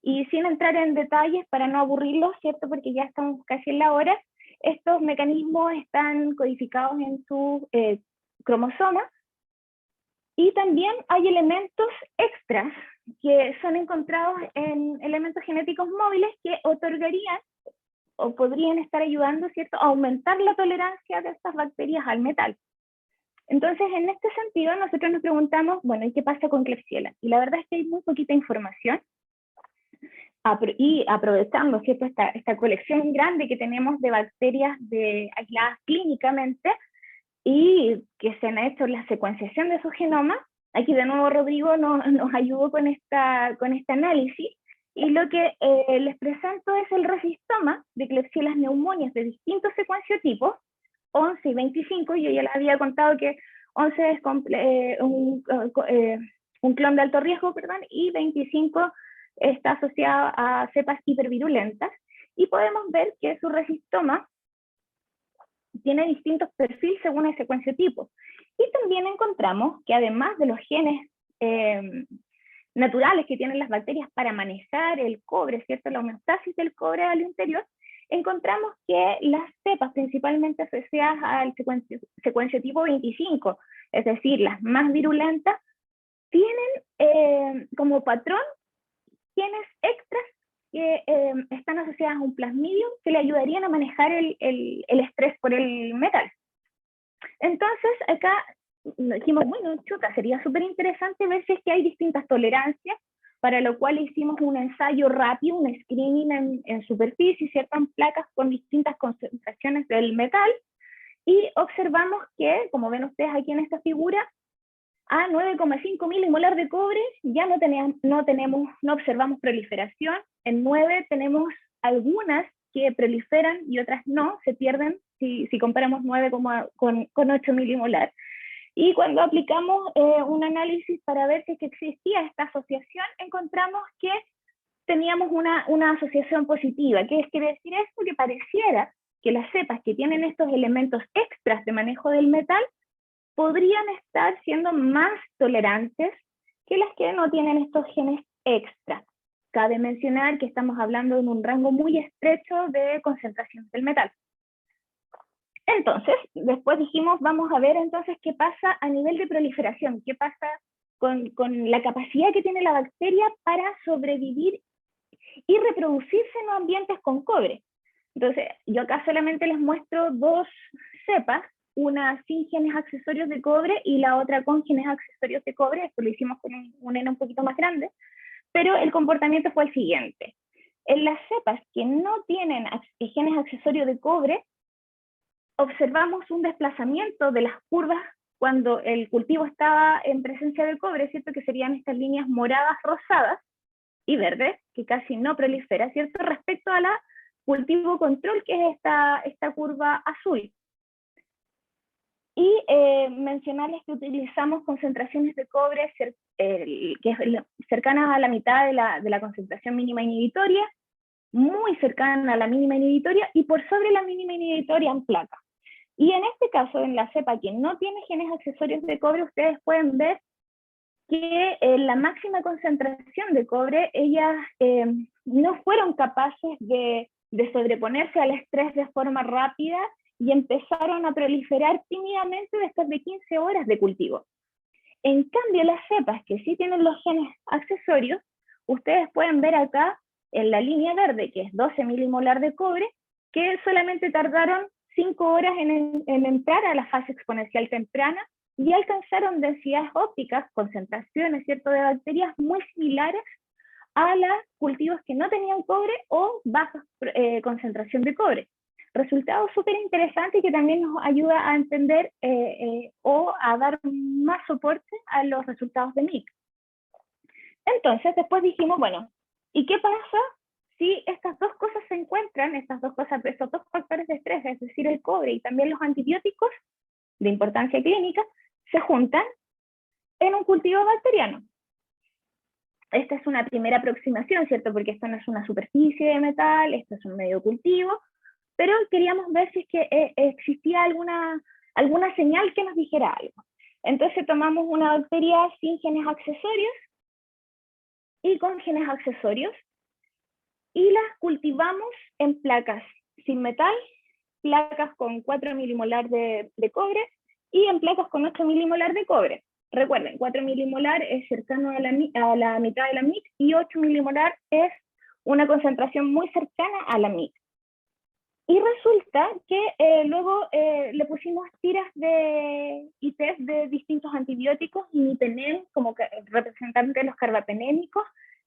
Y sin entrar en detalles para no aburrirlos, ¿cierto?, porque ya estamos casi en la hora, estos mecanismos están codificados en su cromosoma, y también hay elementos extras que son encontrados en elementos genéticos móviles que otorgarían o podrían estar ayudando, ¿cierto?, a aumentar la tolerancia de estas bacterias al metal. Entonces, en este sentido, nosotros nos preguntamos, bueno, ¿y qué pasa con Klebsiella? Y la verdad es que hay muy poquita información, y aprovechando, ¿cierto?, esta colección grande que tenemos de bacterias aisladas clínicamente, y que se han hecho la secuenciación de su genoma. Aquí de nuevo Rodrigo nos ayudó con este análisis, y lo que les presento es el resistoma de Klebsiella pneumonias de distintos secuenciotipos, 11 y 25, yo ya les había contado que 11 es un clon de alto riesgo, perdón, y 25 está asociado a cepas hipervirulentas, y podemos ver que su resistoma tiene distintos perfiles según el secuenciotipo. Y también encontramos que además de los genes naturales que tienen las bacterias para manejar el cobre, ¿cierto?, la homeostasis del cobre al interior, encontramos que las cepas principalmente asociadas al secuenciotipo 25, es decir, las más virulentas, tienen como patrón genes extras que están asociadas a un plasmidium que le ayudarían a manejar el estrés por el metal. Entonces, acá dijimos, bueno, chuta, sería súper interesante ver si es que hay distintas tolerancias, para lo cual hicimos un ensayo rápido, un screening en superficie, ¿cierto?, en placas con distintas concentraciones del metal, y observamos que, como ven ustedes aquí en esta figura, a 9,5 milimolar de cobre ya no observamos proliferación. En 9 tenemos algunas que proliferan y otras no, se pierden si comparamos 9 con 8 milimolar. Y cuando aplicamos un análisis para ver si es que existía esta asociación, encontramos que teníamos una asociación positiva. ¿Qué quiere decir esto? Que pareciera que las cepas que tienen estos elementos extras de manejo del metal podrían estar siendo más tolerantes que las que no tienen estos genes extras. Cabe mencionar que estamos hablando de un rango muy estrecho de concentración del metal. Entonces, después dijimos, vamos a ver entonces qué pasa a nivel de proliferación, qué pasa con la capacidad que tiene la bacteria para sobrevivir y reproducirse en ambientes con cobre. Entonces, yo acá solamente les muestro dos cepas, una sin genes accesorios de cobre y la otra con genes accesorios de cobre. Esto lo hicimos con un N un poquito más grande, pero el comportamiento fue el siguiente. En las cepas que no tienen genes accesorios de cobre, observamos un desplazamiento de las curvas cuando el cultivo estaba en presencia de cobre, ¿cierto?, que serían estas líneas moradas, rosadas y verdes, que casi no prolifera, ¿cierto?, respecto a la cultivo control, que es esta curva azul. Y mencionarles que utilizamos concentraciones de cobre cercanas a la mitad de la concentración mínima inhibitoria, muy cercana a la mínima inhibitoria y por sobre la mínima inhibitoria en placa. Y en este caso, en la cepa que no tiene genes accesorios de cobre, ustedes pueden ver que la máxima concentración de cobre, ellas no fueron capaces de sobreponerse al estrés de forma rápida y empezaron a proliferar tímidamente después de 15 horas de cultivo. En cambio, las cepas que sí tienen los genes accesorios, ustedes pueden ver acá en la línea verde, que es 12 milimolar de cobre, que solamente tardaron 5 horas en entrar a la fase exponencial temprana y alcanzaron densidades ópticas, concentraciones, ¿cierto?, de bacterias muy similares a los cultivos que no tenían cobre o baja concentración de cobre. Resultado súper interesante y que también nos ayuda a entender o a dar más soporte a los resultados de MIC. Entonces, después dijimos, bueno, ¿y qué pasa si estas dos cosas se encuentran, estos dos factores de estrés, es decir, el cobre y también los antibióticos de importancia clínica, se juntan en un cultivo bacteriano? Esta es una primera aproximación, ¿cierto? Porque esto no es una superficie de metal, esto es un medio cultivo, pero queríamos ver si es que existía alguna señal que nos dijera algo. Entonces tomamos una bacteria sin genes accesorios y con genes accesorios y las cultivamos en placas sin metal, placas con 4 milimolar de cobre y en placas con 8 milimolar de cobre. Recuerden, 4 milimolar es cercano a la mitad de la MIC y 8 milimolar es una concentración muy cercana a la MIC. Y resulta que luego le pusimos tiras y test de distintos antibióticos, imipenem como representante de los carbapenémicos,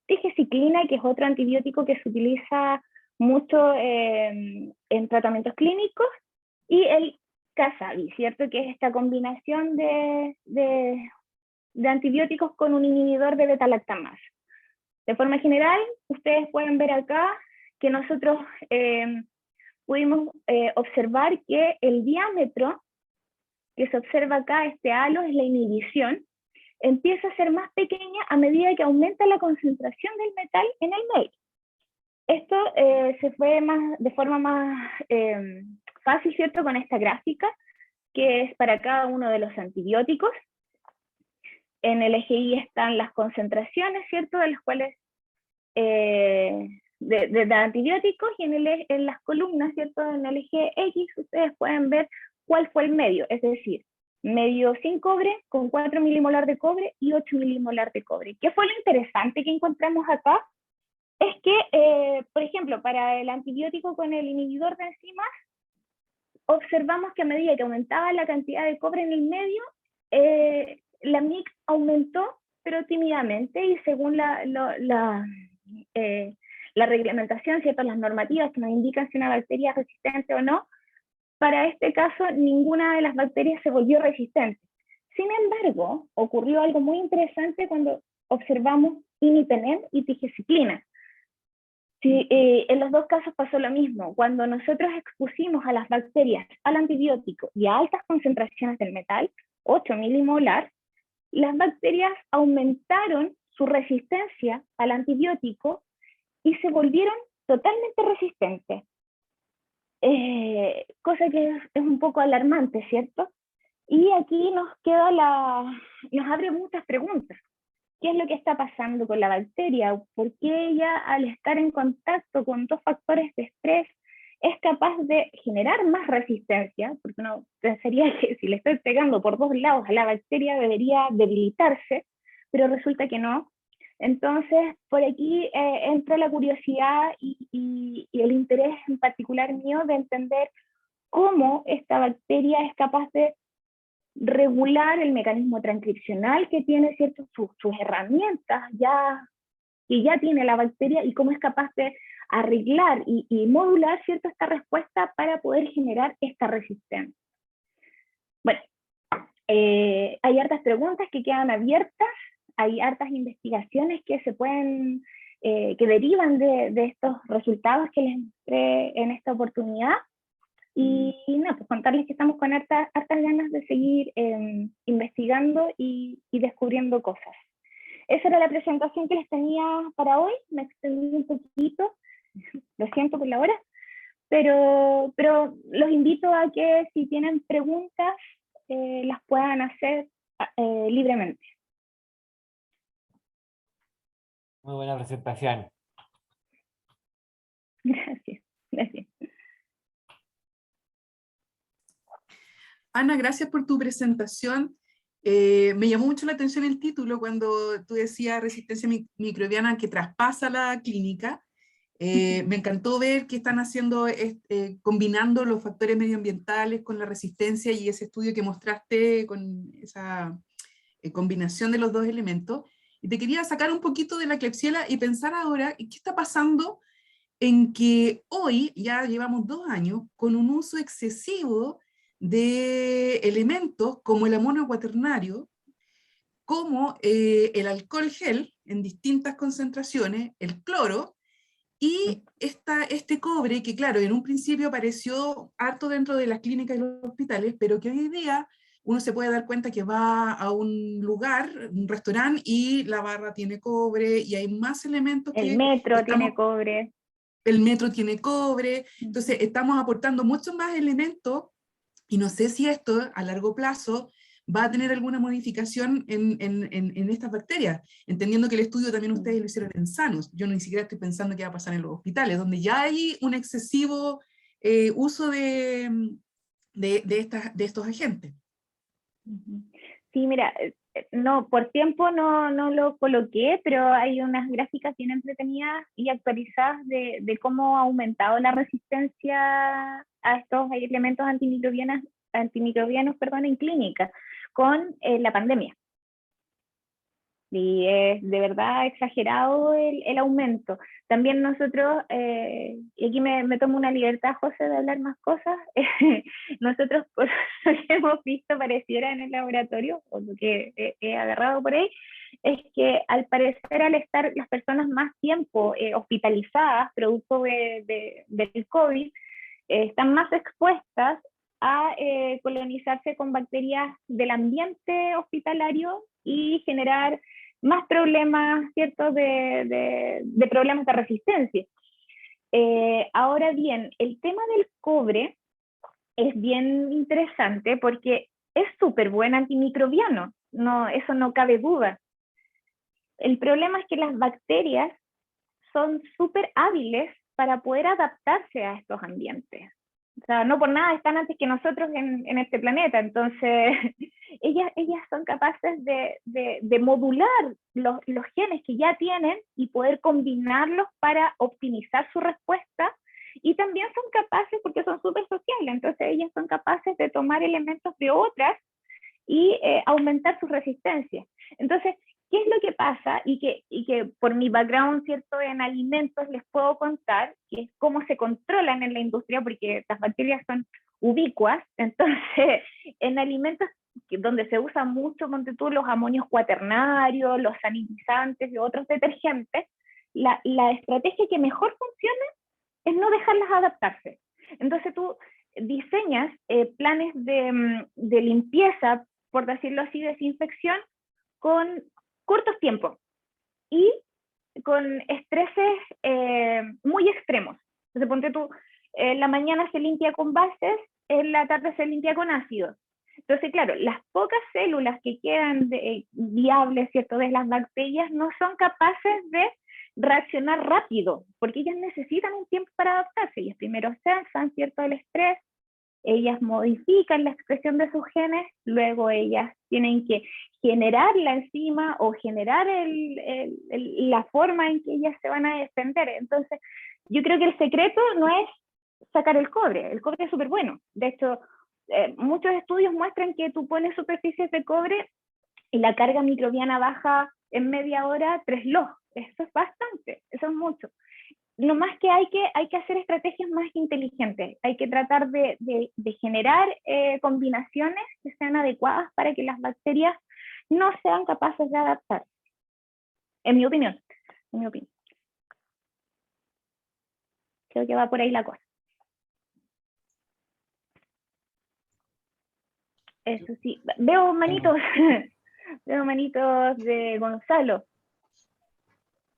tigeciclina, que es otro antibiótico que se utiliza mucho en tratamientos clínicos, y el Casabi, ¿cierto? Que es esta combinación de antibióticos con un inhibidor de beta-lactamasa. De forma general, ustedes pueden ver acá que nosotros pudimos observar que el diámetro que se observa acá, este halo, es la inhibición, empieza a ser más pequeña a medida que aumenta la concentración del metal en el medio. Esto se fue de forma más fácil, ¿cierto?, con esta gráfica, que es para cada uno de los antibióticos. En el eje Y están las concentraciones, ¿cierto?, de las cuales de antibióticos, y en las columnas, ¿cierto?, en el eje X, ustedes pueden ver cuál fue el medio, es decir, medio sin cobre, con 4 milimolar de cobre y 8 milimolar de cobre. ¿Qué fue lo interesante que encontramos acá? Es que, por ejemplo, para el antibiótico con el inhibidor de enzimas, observamos que a medida que aumentaba la cantidad de cobre en el medio, la mix aumentó, pero tímidamente, y según la reglamentación, ¿cierto?, las normativas que nos indican si una bacteria es resistente o no, para este caso ninguna de las bacterias se volvió resistente. Sin embargo, ocurrió algo muy interesante cuando observamos imipenem y tigeciclina. Sí, en los dos casos pasó lo mismo. Cuando nosotros expusimos a las bacterias al antibiótico y a altas concentraciones del metal, 8 milimolar, las bacterias aumentaron su resistencia al antibiótico y se volvieron totalmente resistentes. Cosa que es un poco alarmante, ¿cierto? Y aquí nos abre muchas preguntas. ¿Qué es lo que está pasando con la bacteria? ¿Por qué ella, al estar en contacto con dos factores de estrés, es capaz de generar más resistencia? Porque uno pensaría que si le estoy pegando por dos lados a la bacteria debería debilitarse, pero resulta que no. Entonces, por aquí entra la curiosidad y el interés en particular mío de entender cómo esta bacteria es capaz de regular el mecanismo transcripcional que tiene, ¿cierto?, sus herramientas que ya tiene la bacteria, y cómo es capaz de arreglar y modular, ¿cierto?, esta respuesta para poder generar esta resistencia. Bueno, hay hartas preguntas que quedan abiertas, hay hartas investigaciones que se pueden, que derivan de estos resultados que les mostré en esta oportunidad. Y nada, pues contarles que estamos con hartas ganas de seguir investigando y descubriendo cosas. Esa era la presentación que les tenía para hoy. Me extendí un poquito, lo siento por la hora, pero los invito a que si tienen preguntas las puedan hacer libremente. Muy buena presentación. Gracias, gracias. Ana, gracias por tu presentación. Me llamó mucho la atención el título cuando tú decías resistencia microbiana que traspasa la clínica. Me encantó ver que están haciendo, combinando los factores medioambientales con la resistencia, y ese estudio que mostraste con esa combinación de los dos elementos. Y te quería sacar un poquito de la Klebsiella y pensar ahora, ¿qué está pasando en que hoy ya llevamos 2 años con un uso excesivo de elementos como el amonio cuaternario, como el alcohol gel en distintas concentraciones, el cloro, y este cobre que, claro, en un principio apareció harto dentro de las clínicas y los hospitales, pero que hoy día uno se puede dar cuenta que va a un lugar, un restaurante, y la barra tiene cobre, y hay más elementos que El metro tiene cobre. El metro tiene cobre, entonces estamos aportando muchos más elementos, y no sé si esto a largo plazo va a tener alguna modificación en estas bacterias, entendiendo que el estudio también ustedes lo hicieron en sanos. Yo ni siquiera estoy pensando qué va a pasar en los hospitales, donde ya hay un excesivo uso de estos agentes. Sí, mira, no, por tiempo no lo coloqué, pero hay unas gráficas bien entretenidas y actualizadas de cómo ha aumentado la resistencia a estos elementos antimicrobianos en clínica con la pandemia. Y es de verdad exagerado el aumento. También nosotros, y aquí me tomo una libertad, José, de hablar más cosas, nosotros lo que hemos visto pareciera en el laboratorio, o lo que he agarrado por ahí, es que al parecer al estar las personas más tiempo hospitalizadas, producto del COVID, están más expuestas a colonizarse con bacterias del ambiente hospitalario y generar más problemas, ¿cierto?, de problemas de resistencia. Ahora bien, el tema del cobre es bien interesante porque es súper buen antimicrobiano, no, eso no cabe duda. El problema es que las bacterias son súper hábiles para poder adaptarse a estos ambientes. O sea, no por nada están antes que nosotros en este planeta. Entonces, ellas son capaces de modular los genes que ya tienen y poder combinarlos para optimizar su respuesta. Y también son capaces, porque son súper sociales, entonces ellas son capaces de tomar elementos de otras y aumentar su resistencia. Entonces, ¿qué es lo que pasa? Y que por mi background, ¿cierto?, en alimentos les puedo contar, que es cómo se controlan en la industria, porque las bacterias son ubicuas. Entonces, en alimentos donde se usa mucho, ponte tú, los amonios cuaternarios, los sanitizantes y otros detergentes, la estrategia que mejor funciona es no dejarlas adaptarse. Entonces tú diseñas planes de limpieza, por decirlo así, desinfección, con cortos tiempos y con estreses muy extremos. Entonces ponte tú, en la mañana se limpia con bases, en la tarde se limpia con ácidos. Entonces, claro, las pocas células que quedan viables, ¿cierto?, de las bacterias no son capaces de reaccionar rápido, porque ellas necesitan un tiempo para adaptarse. Ellas primero sensan, ¿cierto?, el estrés, ellas modifican la expresión de sus genes, luego ellas tienen que generar la enzima o generar la forma en que ellas se van a defender. Entonces, yo creo que el secreto no es sacar el cobre es súper bueno. De hecho, muchos estudios muestran que tú pones superficies de cobre y la carga microbiana baja en media hora 3 log. Eso es bastante, eso es mucho. No más que hay que hacer estrategias más inteligentes, hay que tratar de generar combinaciones que sean adecuadas para que las bacterias no sean capaces de adaptar, en mi opinión. Creo que va por ahí la cosa. Eso sí, veo manitos, veo manitos de Gonzalo.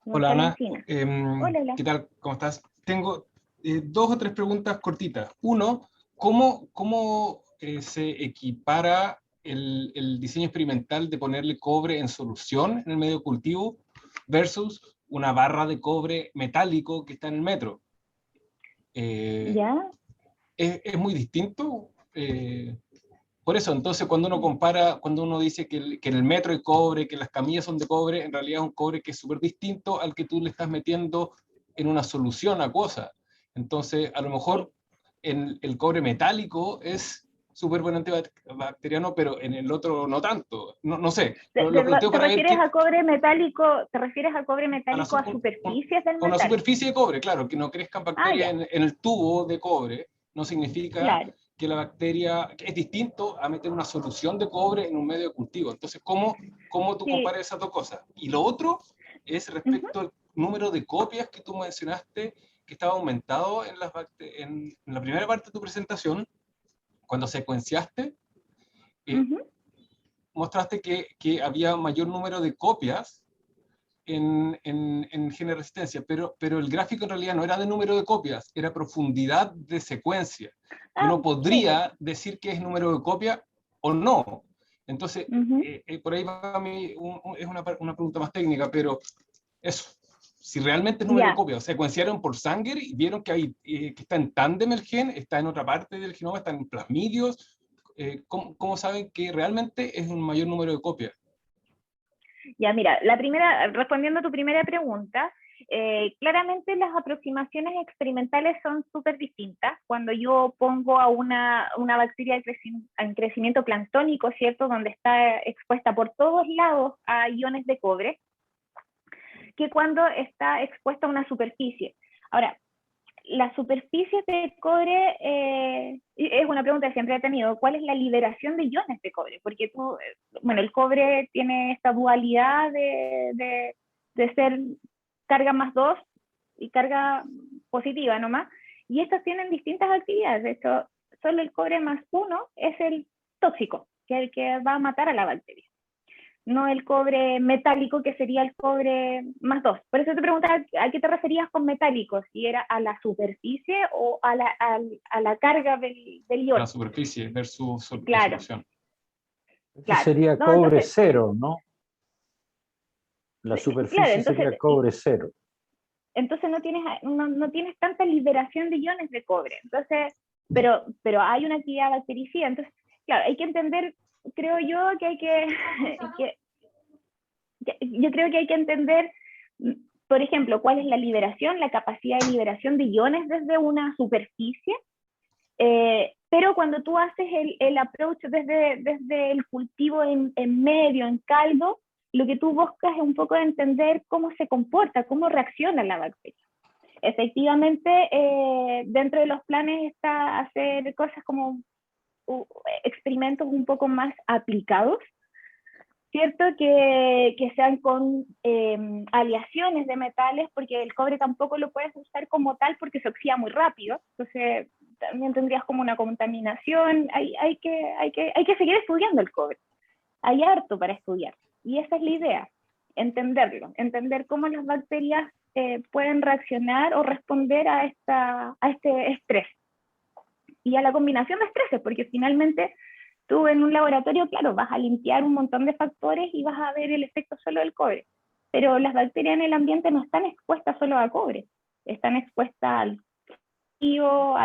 Hola Ana, Hola. ¿Qué tal? ¿Cómo estás? Tengo 2 o 3 preguntas cortitas. Uno, ¿cómo se equipara el diseño experimental de ponerle cobre en solución en el medio de cultivo versus una barra de cobre metálico que está en el metro? ¿Ya? ¿Es muy distinto? Por eso, entonces, cuando uno compara, cuando uno dice que en el metro hay cobre, que las camillas son de cobre, en realidad es un cobre que es súper distinto al que tú le estás metiendo en una solución acuosa. Entonces, a lo mejor el cobre metálico es súper buen antibacteriano, pero en el otro no tanto. No sé, lo planteo para ver ¿Te refieres a cobre metálico a superficies del metal? A una superficie de cobre, claro, que no crezcan bacterias en el tubo de cobre, no significa... Claro. que la bacteria es distinto a meter una solución de cobre en un medio de cultivo. Entonces, ¿cómo tú comparas esas dos cosas? Y lo otro es respecto al número de copias que tú mencionaste que estaba aumentado en la primera parte de tu presentación, cuando secuenciaste, mostraste que había mayor número de copias en genes de resistencia, pero el gráfico en realidad no era de número de copias, era profundidad de secuencia. Uno podría decir que es número de copia o no. Entonces, por ahí va es una pregunta más técnica, pero eso, si realmente es número de copia, secuenciaron por Sanger y vieron que está en tándem el gen, está en otra parte del genoma, está en plasmidios, ¿cómo saben que realmente es un mayor número de copias? Ya, mira, respondiendo a tu primera pregunta, claramente las aproximaciones experimentales son súper distintas. Cuando yo pongo a una bacteria en crecimiento planctónico, ¿cierto?, donde está expuesta por todos lados a iones de cobre, que cuando está expuesta a una superficie. Ahora, las superficies de cobre, es una pregunta que siempre he tenido, ¿cuál es la liberación de iones de cobre? Porque bueno, el cobre tiene esta dualidad de ser carga +2 y carga positiva nomás, y estas tienen distintas actividades. De hecho, solo el cobre +1 es el tóxico, que es el que va a matar a la bacteria, no el cobre metálico, que sería el cobre +2. Por eso te preguntaba a qué te referías con metálico, si era a la superficie o a la carga del ion. La superficie versus Claro. la solución. Claro. Sería No, cobre entonces, cero, ¿no? La superficie claro, entonces, sería cobre cero. Entonces no tienes tanta liberación de iones de cobre. Entonces, pero hay una actividad bactericida. Entonces, claro, hay que entender, creo yo, yo creo que hay que entender, por ejemplo, cuál es la liberación, la capacidad de liberación de iones desde una superficie, pero cuando tú haces el approach desde el cultivo en medio, en caldo, lo que tú buscas es un poco de entender cómo se comporta, cómo reacciona la bacteria. Efectivamente, dentro de los planes está hacer cosas como experimentos un poco más aplicados, ¿cierto? Que sean con aleaciones de metales, porque el cobre tampoco lo puedes usar como tal porque se oxida muy rápido, entonces también tendrías como una contaminación. Hay que seguir estudiando el cobre, hay harto para estudiar, y esa es la idea, entenderlo, entender cómo las bacterias pueden reaccionar o responder a este estrés, y a la combinación de estreses, porque finalmente tú en un laboratorio, claro, vas a limpiar un montón de factores y vas a ver el efecto solo del cobre, pero las bacterias en el ambiente no están expuestas solo a cobre, están expuestas al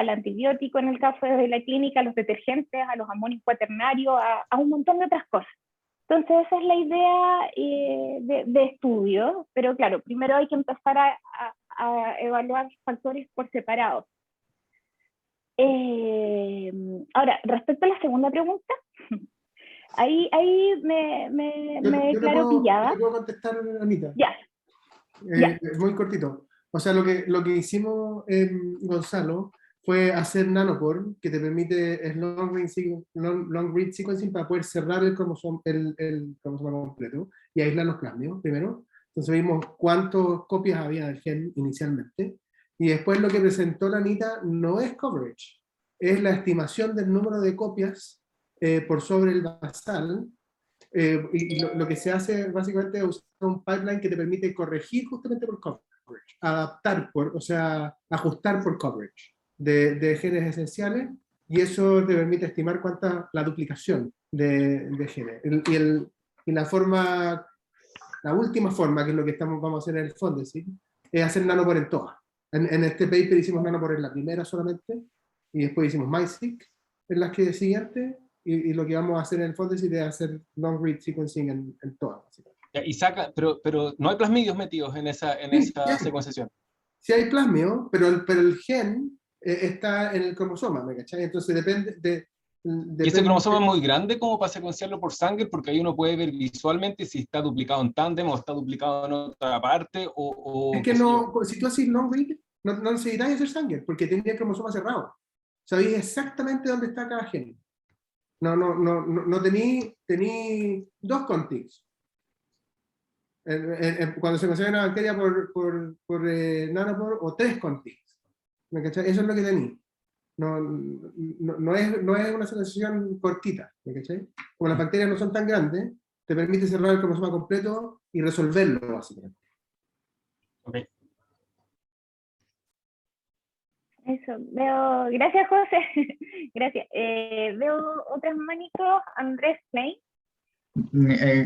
antibiótico en el caso de la clínica, a los detergentes, a los amonios cuaternarios, a un montón de otras cosas. Entonces esa es la idea de estudio, pero claro, primero hay que empezar a evaluar factores por separado. Ahora, respecto a la segunda pregunta, ahí me declaro pillada. Yo puedo contestar, Anita. Ya. Muy cortito. O sea, lo que hicimos, Gonzalo, fue hacer nanopore, que te permite long read sequencing para poder cerrar el cromosoma completo y aislar los plasmios primero. Entonces vimos cuántas copias había del gen inicialmente. Y después lo que presentó la Anita no es coverage, es la estimación del número de copias por sobre el basal. Y lo que se hace básicamente es usar un pipeline que te permite corregir justamente por coverage, adaptar, o sea, ajustar por coverage de genes esenciales, y eso te permite estimar cuánta la duplicación de genes. Y la última forma, que es lo que vamos a hacer en el Fondesit, es hacer nanopore en todas. En este paper hicimos nanopore en la primera solamente, y después hicimos MySeq en las que siguiente, y lo que vamos a hacer en el Fondesit es hacer long read sequencing en todas. Y saca, pero no hay plasmidios metidos en esa secuenciación. Sí hay plasmio, pero el gen está en el cromosoma, ¿me cachai? Entonces depende ¿Y ese cromosoma es muy grande como para secuenciarlo por sangre? Porque ahí uno puede ver visualmente si está duplicado en tándem o está duplicado en otra parte. Es que no, si tú haces long read, no necesitas hacer sangre, porque tiene el cromosoma cerrado. Sabéis exactamente dónde está cada gen. No tení dos contigs. Cuando se consigue una bacteria por nanopore, o 3 contigs. ¿Me cachai? Eso es lo que tení. No es una secuenciación cortita, ¿me cachai? Como las bacterias no son tan grandes, te permite cerrar el cromosoma completo y resolverlo, básicamente. Okay. Eso, veo, gracias José, gracias. Veo otras manitos, Andrés Klein.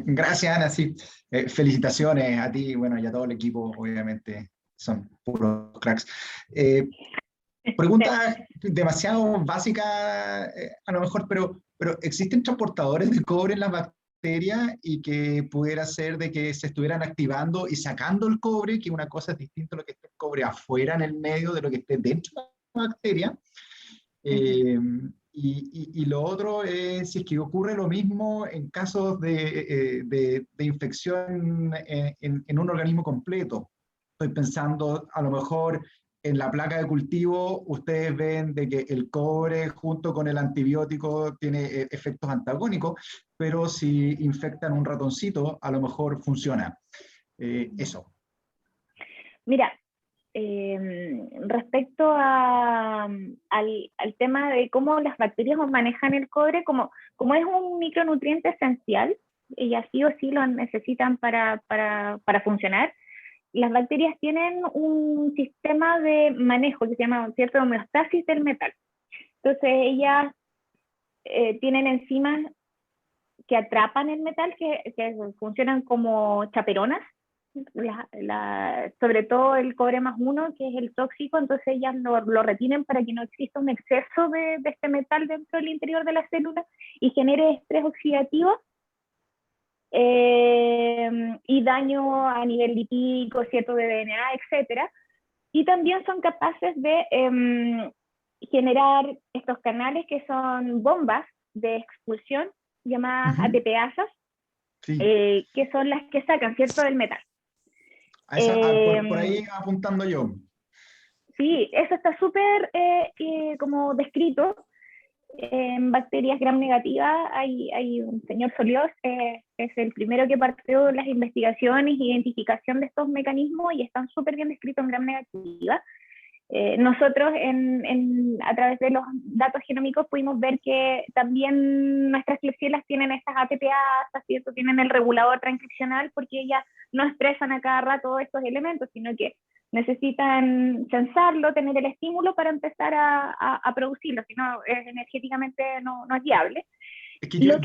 Gracias, Ana, sí. Felicitaciones a ti, bueno, y a todo el equipo, obviamente, son puros cracks. Pregunta demasiado básica, a lo mejor, pero ¿existen transportadores de cobre en las bacterias bacterias y que pudiera ser de que se estuvieran activando y sacando el cobre, que una cosa es distinto a lo que esté el cobre afuera en el medio de lo que esté dentro de la bacteria. Y lo otro es si es que ocurre lo mismo en casos de infección en un organismo completo. Estoy pensando a lo mejor en la placa de cultivo, ustedes ven de que el cobre junto con el antibiótico tiene efectos antagónicos, pero si infectan un ratoncito, a lo mejor funciona. Eso. Mira, respecto al tema de cómo las bacterias manejan el cobre, como es un micronutriente esencial, ellas sí o sí lo necesitan para funcionar, las bacterias tienen un sistema de manejo que se llama, ¿cierto?, homeostasis del metal. Entonces ellas tienen enzimas que atrapan el metal, que funcionan como chaperonas, sobre todo el cobre más 1, que es el tóxico, entonces ellas lo retienen para que no exista un exceso de este metal dentro del interior de la célula y genere estrés oxidativo y daño a nivel lipídico, cierto, de DNA, etc. Y también son capaces de generar estos canales que son bombas de expulsión llamadas ATPasas, Sí. que son las que sacan, cierto, del metal. Por ahí apuntando yo. Sí, eso está súper como descrito en bacterias gram negativas. Hay un señor Soliós, es el primero que partió las investigaciones e identificación de estos mecanismos y están súper bien descritos en gram negativa. Nosotros a través de los datos genómicos pudimos ver que también nuestras Klebsielas tienen estas ATPasas, ¿cierto? Tienen el regulador transcripcional porque ellas no expresan a cada rato estos elementos, sino que necesitan sensarlo, tener el estímulo para empezar a producirlo, si no, energéticamente no es viable. Es que yo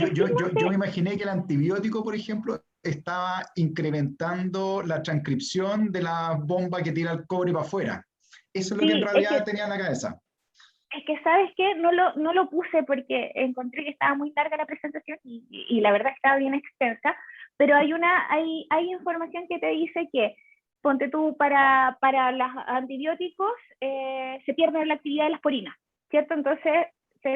me imaginé que el antibiótico, por ejemplo, estaba incrementando la transcripción de la bomba que tira el cobre para afuera. Eso es lo que en realidad tenía en la cabeza. Es que, ¿sabes qué? No lo puse porque encontré que estaba muy larga la presentación y la verdad estaba bien extensa, pero hay información que te dice que, ponte tú, para los antibióticos se pierde la actividad de las porinas, ¿cierto? Entonces,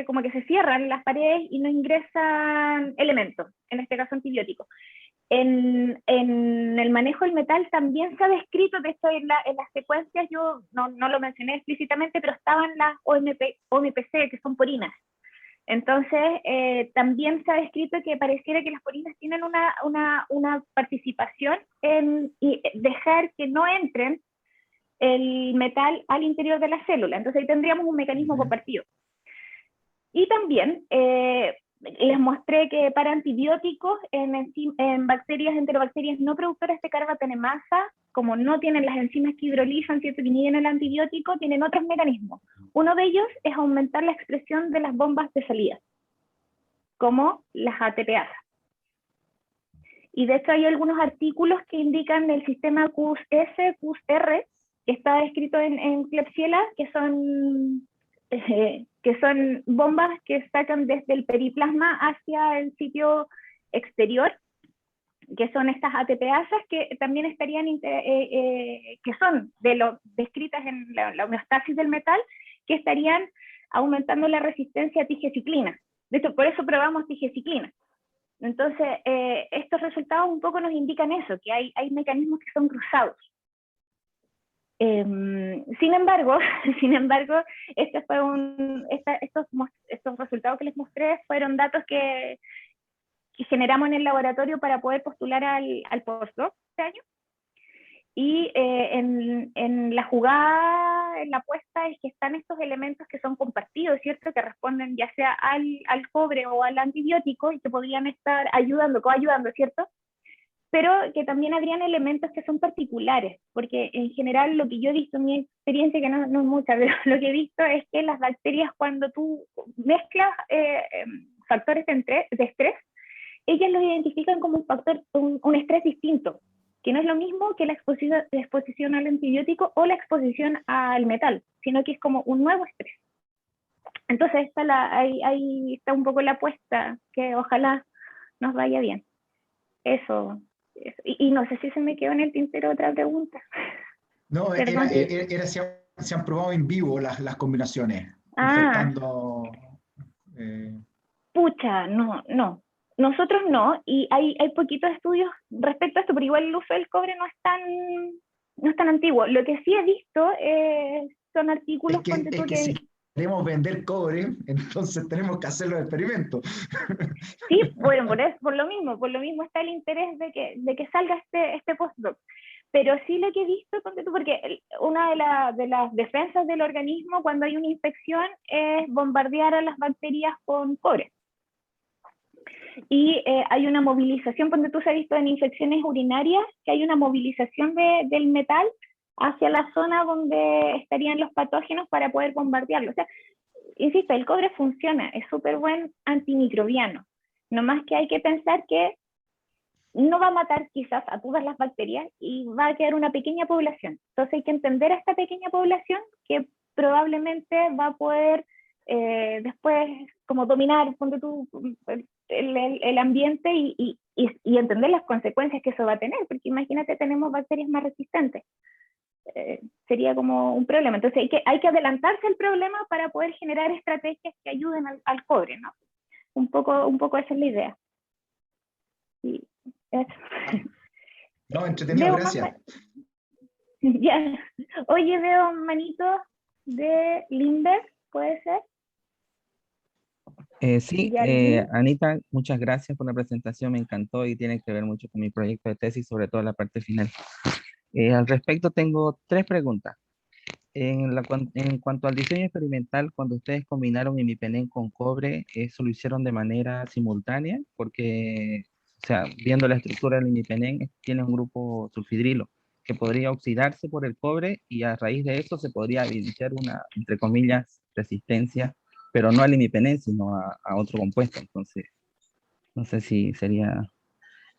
como que se cierran las paredes y no ingresan elementos, en este caso antibióticos. En el manejo del metal también se ha descrito, de esto en las secuencias, yo no lo mencioné explícitamente, pero estaban las OMPC, que son porinas. Entonces, también se ha descrito que pareciera que las porinas tienen una participación en dejar que no entren el metal al interior de la célula. Entonces ahí tendríamos un mecanismo compartido. Y también les mostré que para antibióticos en bacterias, enterobacterias no productoras de carbapenemasa, como no tienen las enzimas que hidrolizan, ¿cierto?, que inhiben el antibiótico, tienen otros mecanismos. Uno de ellos es aumentar la expresión de las bombas de salida, como las ATPasas. Y de hecho hay algunos artículos que indican el sistema QS, QSR, que está descrito en Klebsiella, que son bombas que sacan desde el periplasma hacia el sitio exterior, que son estas ATPasas que también estarían, que son descritas en la homeostasis del metal, que estarían aumentando la resistencia a tigeciclina. De hecho, por eso probamos tigeciclina. Entonces, estos resultados un poco nos indican eso, que hay mecanismos que son cruzados. Sin embargo, estos resultados que les mostré fueron datos que generamos en el laboratorio para poder postular al postdoc este año. Y en la jugada, en la apuesta, es que están estos elementos que son compartidos, ¿cierto?, que responden ya sea al cobre o al antibiótico y que podrían estar coayudando, ¿cierto?, pero que también habrían elementos que son particulares, porque en general lo que yo he visto en mi experiencia, que no es mucha, pero lo que he visto es que las bacterias, cuando tú mezclas factores de estrés, ellas los identifican como un estrés distinto, que no es lo mismo que la exposición al antibiótico o la exposición al metal, sino que es como un nuevo estrés. Entonces ahí está un poco la apuesta, que ojalá nos vaya bien. Eso. Y no sé si se me quedó en el tintero otra pregunta. No, Perdón. se han probado en vivo las combinaciones, Ah, infectando... pucha, no. Nosotros no, y hay poquitos estudios respecto a esto, pero igual el uso del cobre no es tan antiguo. Lo que sí he visto son artículos, ponte tú, si queremos vender cobre, entonces tenemos que hacer los experimentos. Sí, bueno, por lo mismo está el interés de que salga este postdoc. Pero sí lo que he visto, ponte tú, porque una de las defensas del organismo cuando hay una infección es bombardear a las bacterias con cobre. Y hay una movilización, cuando tú se ha visto en infecciones urinarias, que hay una movilización del metal hacia la zona donde estarían los patógenos para poder bombardearlo. O sea, insisto, el cobre funciona, es súper buen antimicrobiano. No más que hay que pensar que no va a matar quizás a todas las bacterias y va a quedar una pequeña población. Entonces hay que entender a esta pequeña población que probablemente va a poder después como dominar el ambiente y entender las consecuencias que eso va a tener, porque imagínate, tenemos bacterias más resistentes. Sería como un problema. Entonces hay que adelantarse al problema para poder generar estrategias que ayuden al cobre, ¿no? Un poco esa es la idea. Y eso. No, entretenido, gracias. Ya. Oye, veo manitos de Limber, ¿puede ser? Sí, Anita, muchas gracias por la presentación, me encantó y tiene que ver mucho con mi proyecto de tesis, sobre todo la parte final. Al respecto tengo 3 preguntas. En cuanto al diseño experimental, cuando ustedes combinaron imipenem con cobre, ¿eso lo hicieron de manera simultánea? Porque, o sea, viendo la estructura del imipenem, tiene un grupo sulfidrilo que podría oxidarse por el cobre y a raíz de eso se podría evidenciar una, entre comillas, resistencia, pero no al imipenem, sino a otro compuesto. Entonces, no sé si sería...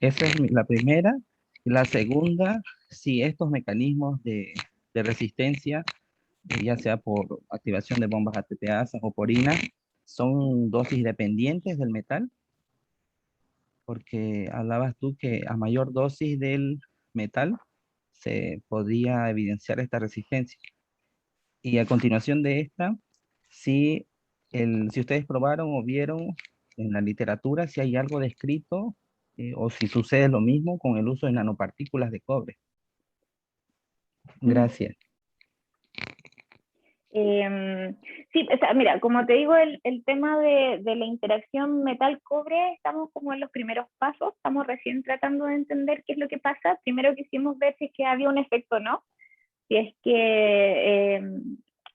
Esa es la primera. La segunda, si estos mecanismos de resistencia ya sea por activación de bombas ATPasas o por INA, son dosis dependientes del metal, porque hablabas tú que a mayor dosis del metal se podía evidenciar esta resistencia. Y a continuación de esta, si ustedes probaron o vieron en la literatura si hay algo descrito o si sucede lo mismo con el uso de nanopartículas de cobre. Gracias. Sí, o sea, mira, como te digo, el tema de la interacción metal-cobre, estamos como en los primeros pasos, estamos recién tratando de entender qué es lo que pasa. Primero quisimos ver si es que había un efecto o no, si es que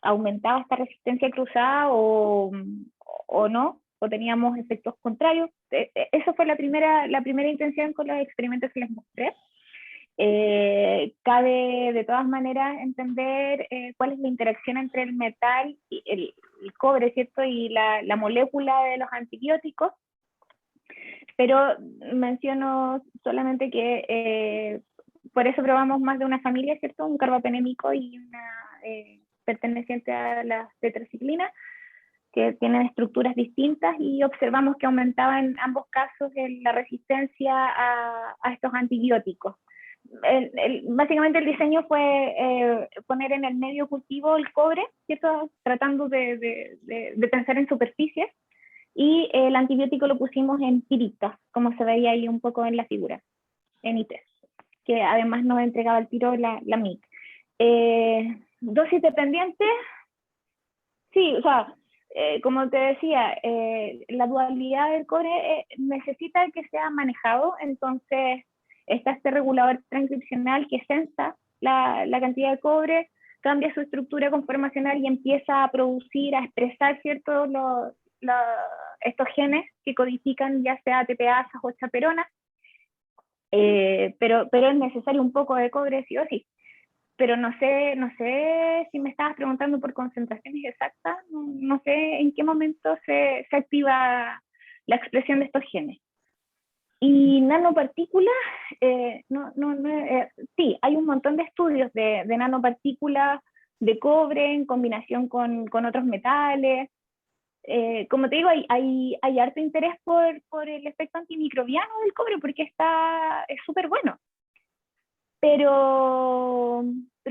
aumentaba esta resistencia cruzada o no, o teníamos efectos contrarios. Esa fue la primera intención con los experimentos que les mostré. Cabe de todas maneras entender cuál es la interacción entre el metal y el cobre, ¿cierto? Y la molécula de los antibióticos, pero menciono solamente que por eso probamos más de una familia, ¿cierto? Un carbapenémico y una perteneciente a la tetraciclina, que tienen estructuras distintas, y observamos que aumentaba en ambos casos la resistencia a estos antibióticos. Básicamente el diseño fue poner en el medio cultivo el cobre, ¿cierto? Tratando de pensar en superficies, y el antibiótico lo pusimos en tiritas, como se veía ahí un poco en la figura, en ITES, que además nos entregaba el tiro la MIC. Dosis dependiente, sí, o sea, como te decía, la dualidad del cobre necesita que sea manejado, entonces está este regulador transcripcional que sensa la cantidad de cobre, cambia su estructura conformacional y empieza a producir, a expresar, ¿cierto?, estos genes que codifican ya sea ATPasas o chaperonas, pero es necesario un poco de cobre sí o sí. Pero no sé si me estabas preguntando por concentraciones exactas, no sé en qué momento se activa la expresión de estos genes. Y nanopartículas, sí, hay un montón de estudios de nanopartículas de cobre en combinación con otros metales. como te digo, hay harto interés por el efecto antimicrobiano del cobre, porque es súper bueno. Pero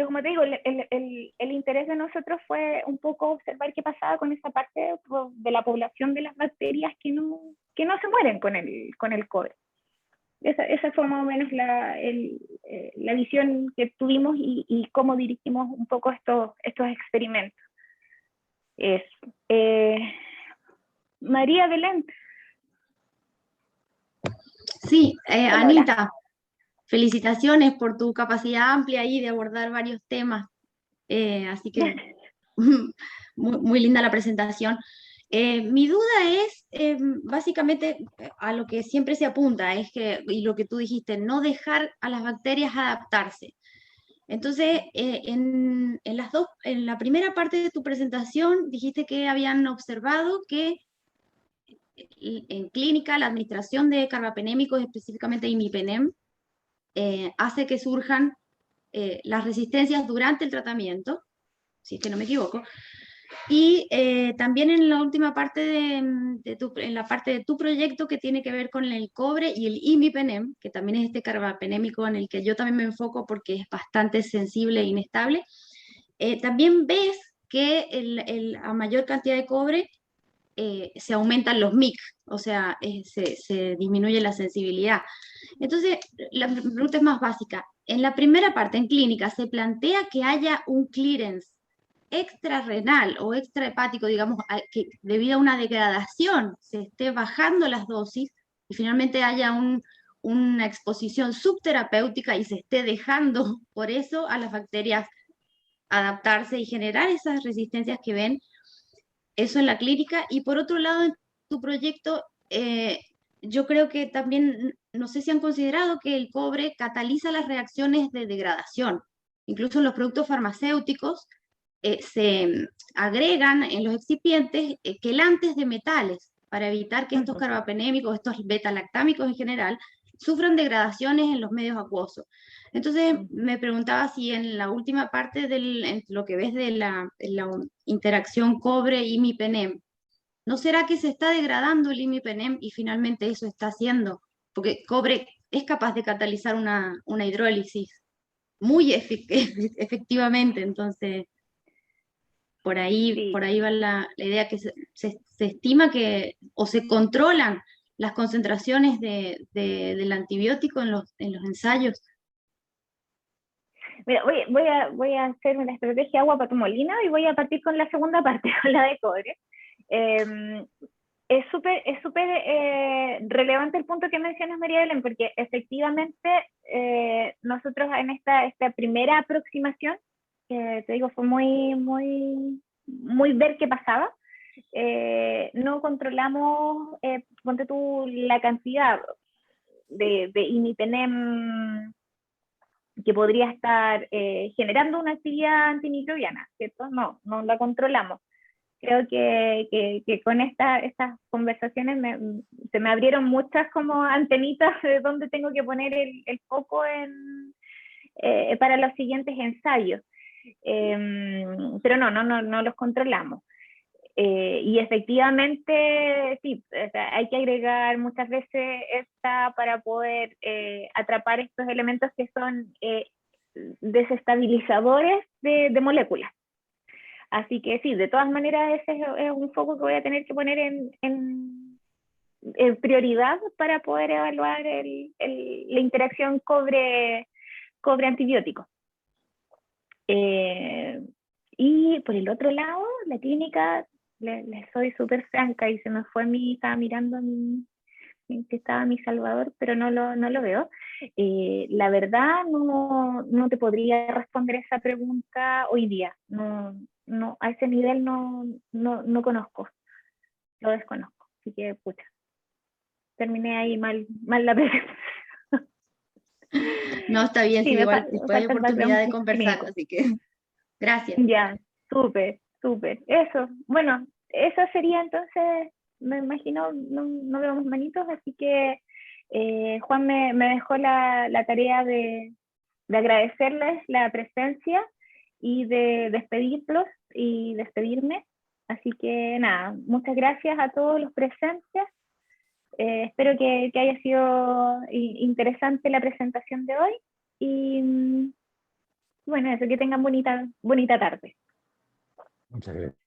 como te digo, el interés de nosotros fue un poco observar qué pasaba con esa parte de la población de las bacterias que no se mueren con el cobre. Esa fue más o menos la visión que tuvimos y cómo dirigimos un poco estos experimentos. María Belén. Sí, Anita, felicitaciones por tu capacidad amplia ahí de abordar varios temas. Así que muy linda la presentación. Mi duda es, básicamente, a lo que siempre se apunta, y lo que tú dijiste, no dejar a las bacterias adaptarse. Entonces, en la primera parte de tu presentación dijiste que habían observado que en clínica la administración de carbapenémicos, específicamente imipenem, hace que surjan las resistencias durante el tratamiento, si es que no me equivoco. Y también en la última parte en la parte de tu proyecto que tiene que ver con el cobre y el imipenem, que también es este carbapenémico en el que yo también me enfoco porque es bastante sensible e inestable, también ves que a mayor cantidad de cobre se aumentan los MIC, o sea, se disminuye la sensibilidad. Entonces, la pregunta es más básica. En la primera parte, en clínica, ¿se plantea que haya un clearance extrarrenal o extrahepático, digamos, que debido a una degradación se esté bajando las dosis y finalmente haya una exposición subterapéutica y se esté dejando por eso a las bacterias adaptarse y generar esas resistencias que ven? Eso en la clínica. Y por otro lado, en tu proyecto, yo creo que también, no sé si han considerado que el cobre cataliza las reacciones de degradación. Incluso en los productos farmacéuticos se agregan en los excipientes quelantes de metales para evitar que estos carbapenémicos, estos beta-lactámicos en general, sufran degradaciones en los medios acuosos. Entonces me preguntaba si en la última parte en lo que ves de la interacción cobre-imipenem, ¿no será que se está degradando el imipenem y finalmente eso está haciendo? Porque cobre es capaz de catalizar una hidrólisis muy efectivamente, entonces por ahí va la idea que se estima que, o se controlan las concentraciones del antibiótico en los ensayos. Mira, voy a hacer una estrategia agua para tu molino y voy a partir con la segunda parte, con la de cobre. Es súper relevante el punto que mencionas, María Belén, porque efectivamente nosotros en esta primera aproximación, que te digo, fue muy ver qué pasaba, no controlamos, ponte tú, la cantidad de imipenem que podría estar generando una actividad antimicrobiana, ¿cierto? No la controlamos. Creo que con estas conversaciones se me abrieron muchas como antenitas de dónde tengo que poner el foco para los siguientes ensayos. Pero no los controlamos. Y efectivamente, sí, o sea, hay que agregar muchas veces para poder atrapar estos elementos que son desestabilizadores de moléculas. Así que sí, de todas maneras ese es un foco que voy a tener que poner en prioridad para poder evaluar la interacción cobre-antibiótico. Y por el otro lado, la clínica, les soy súper franca y se me fue estaba mirando que estaba mi Salvador, pero no lo veo. La verdad no te podría responder esa pregunta hoy día. No, a ese nivel no conozco, lo desconozco. Así que, pucha, terminé ahí mal la presentación. No, está bien, sí, igual después hay oportunidad de conversar, clínico. Así que gracias. Ya, súper. Eso, bueno, eso sería entonces, me imagino, no veo más manitos, así que Juan me dejó la tarea de agradecerles la presencia y de despedirlos y despedirme. Así que nada, muchas gracias a todos los presentes. Espero que haya sido interesante la presentación de hoy. Y bueno, eso, que tengan bonita tarde. Muchas gracias.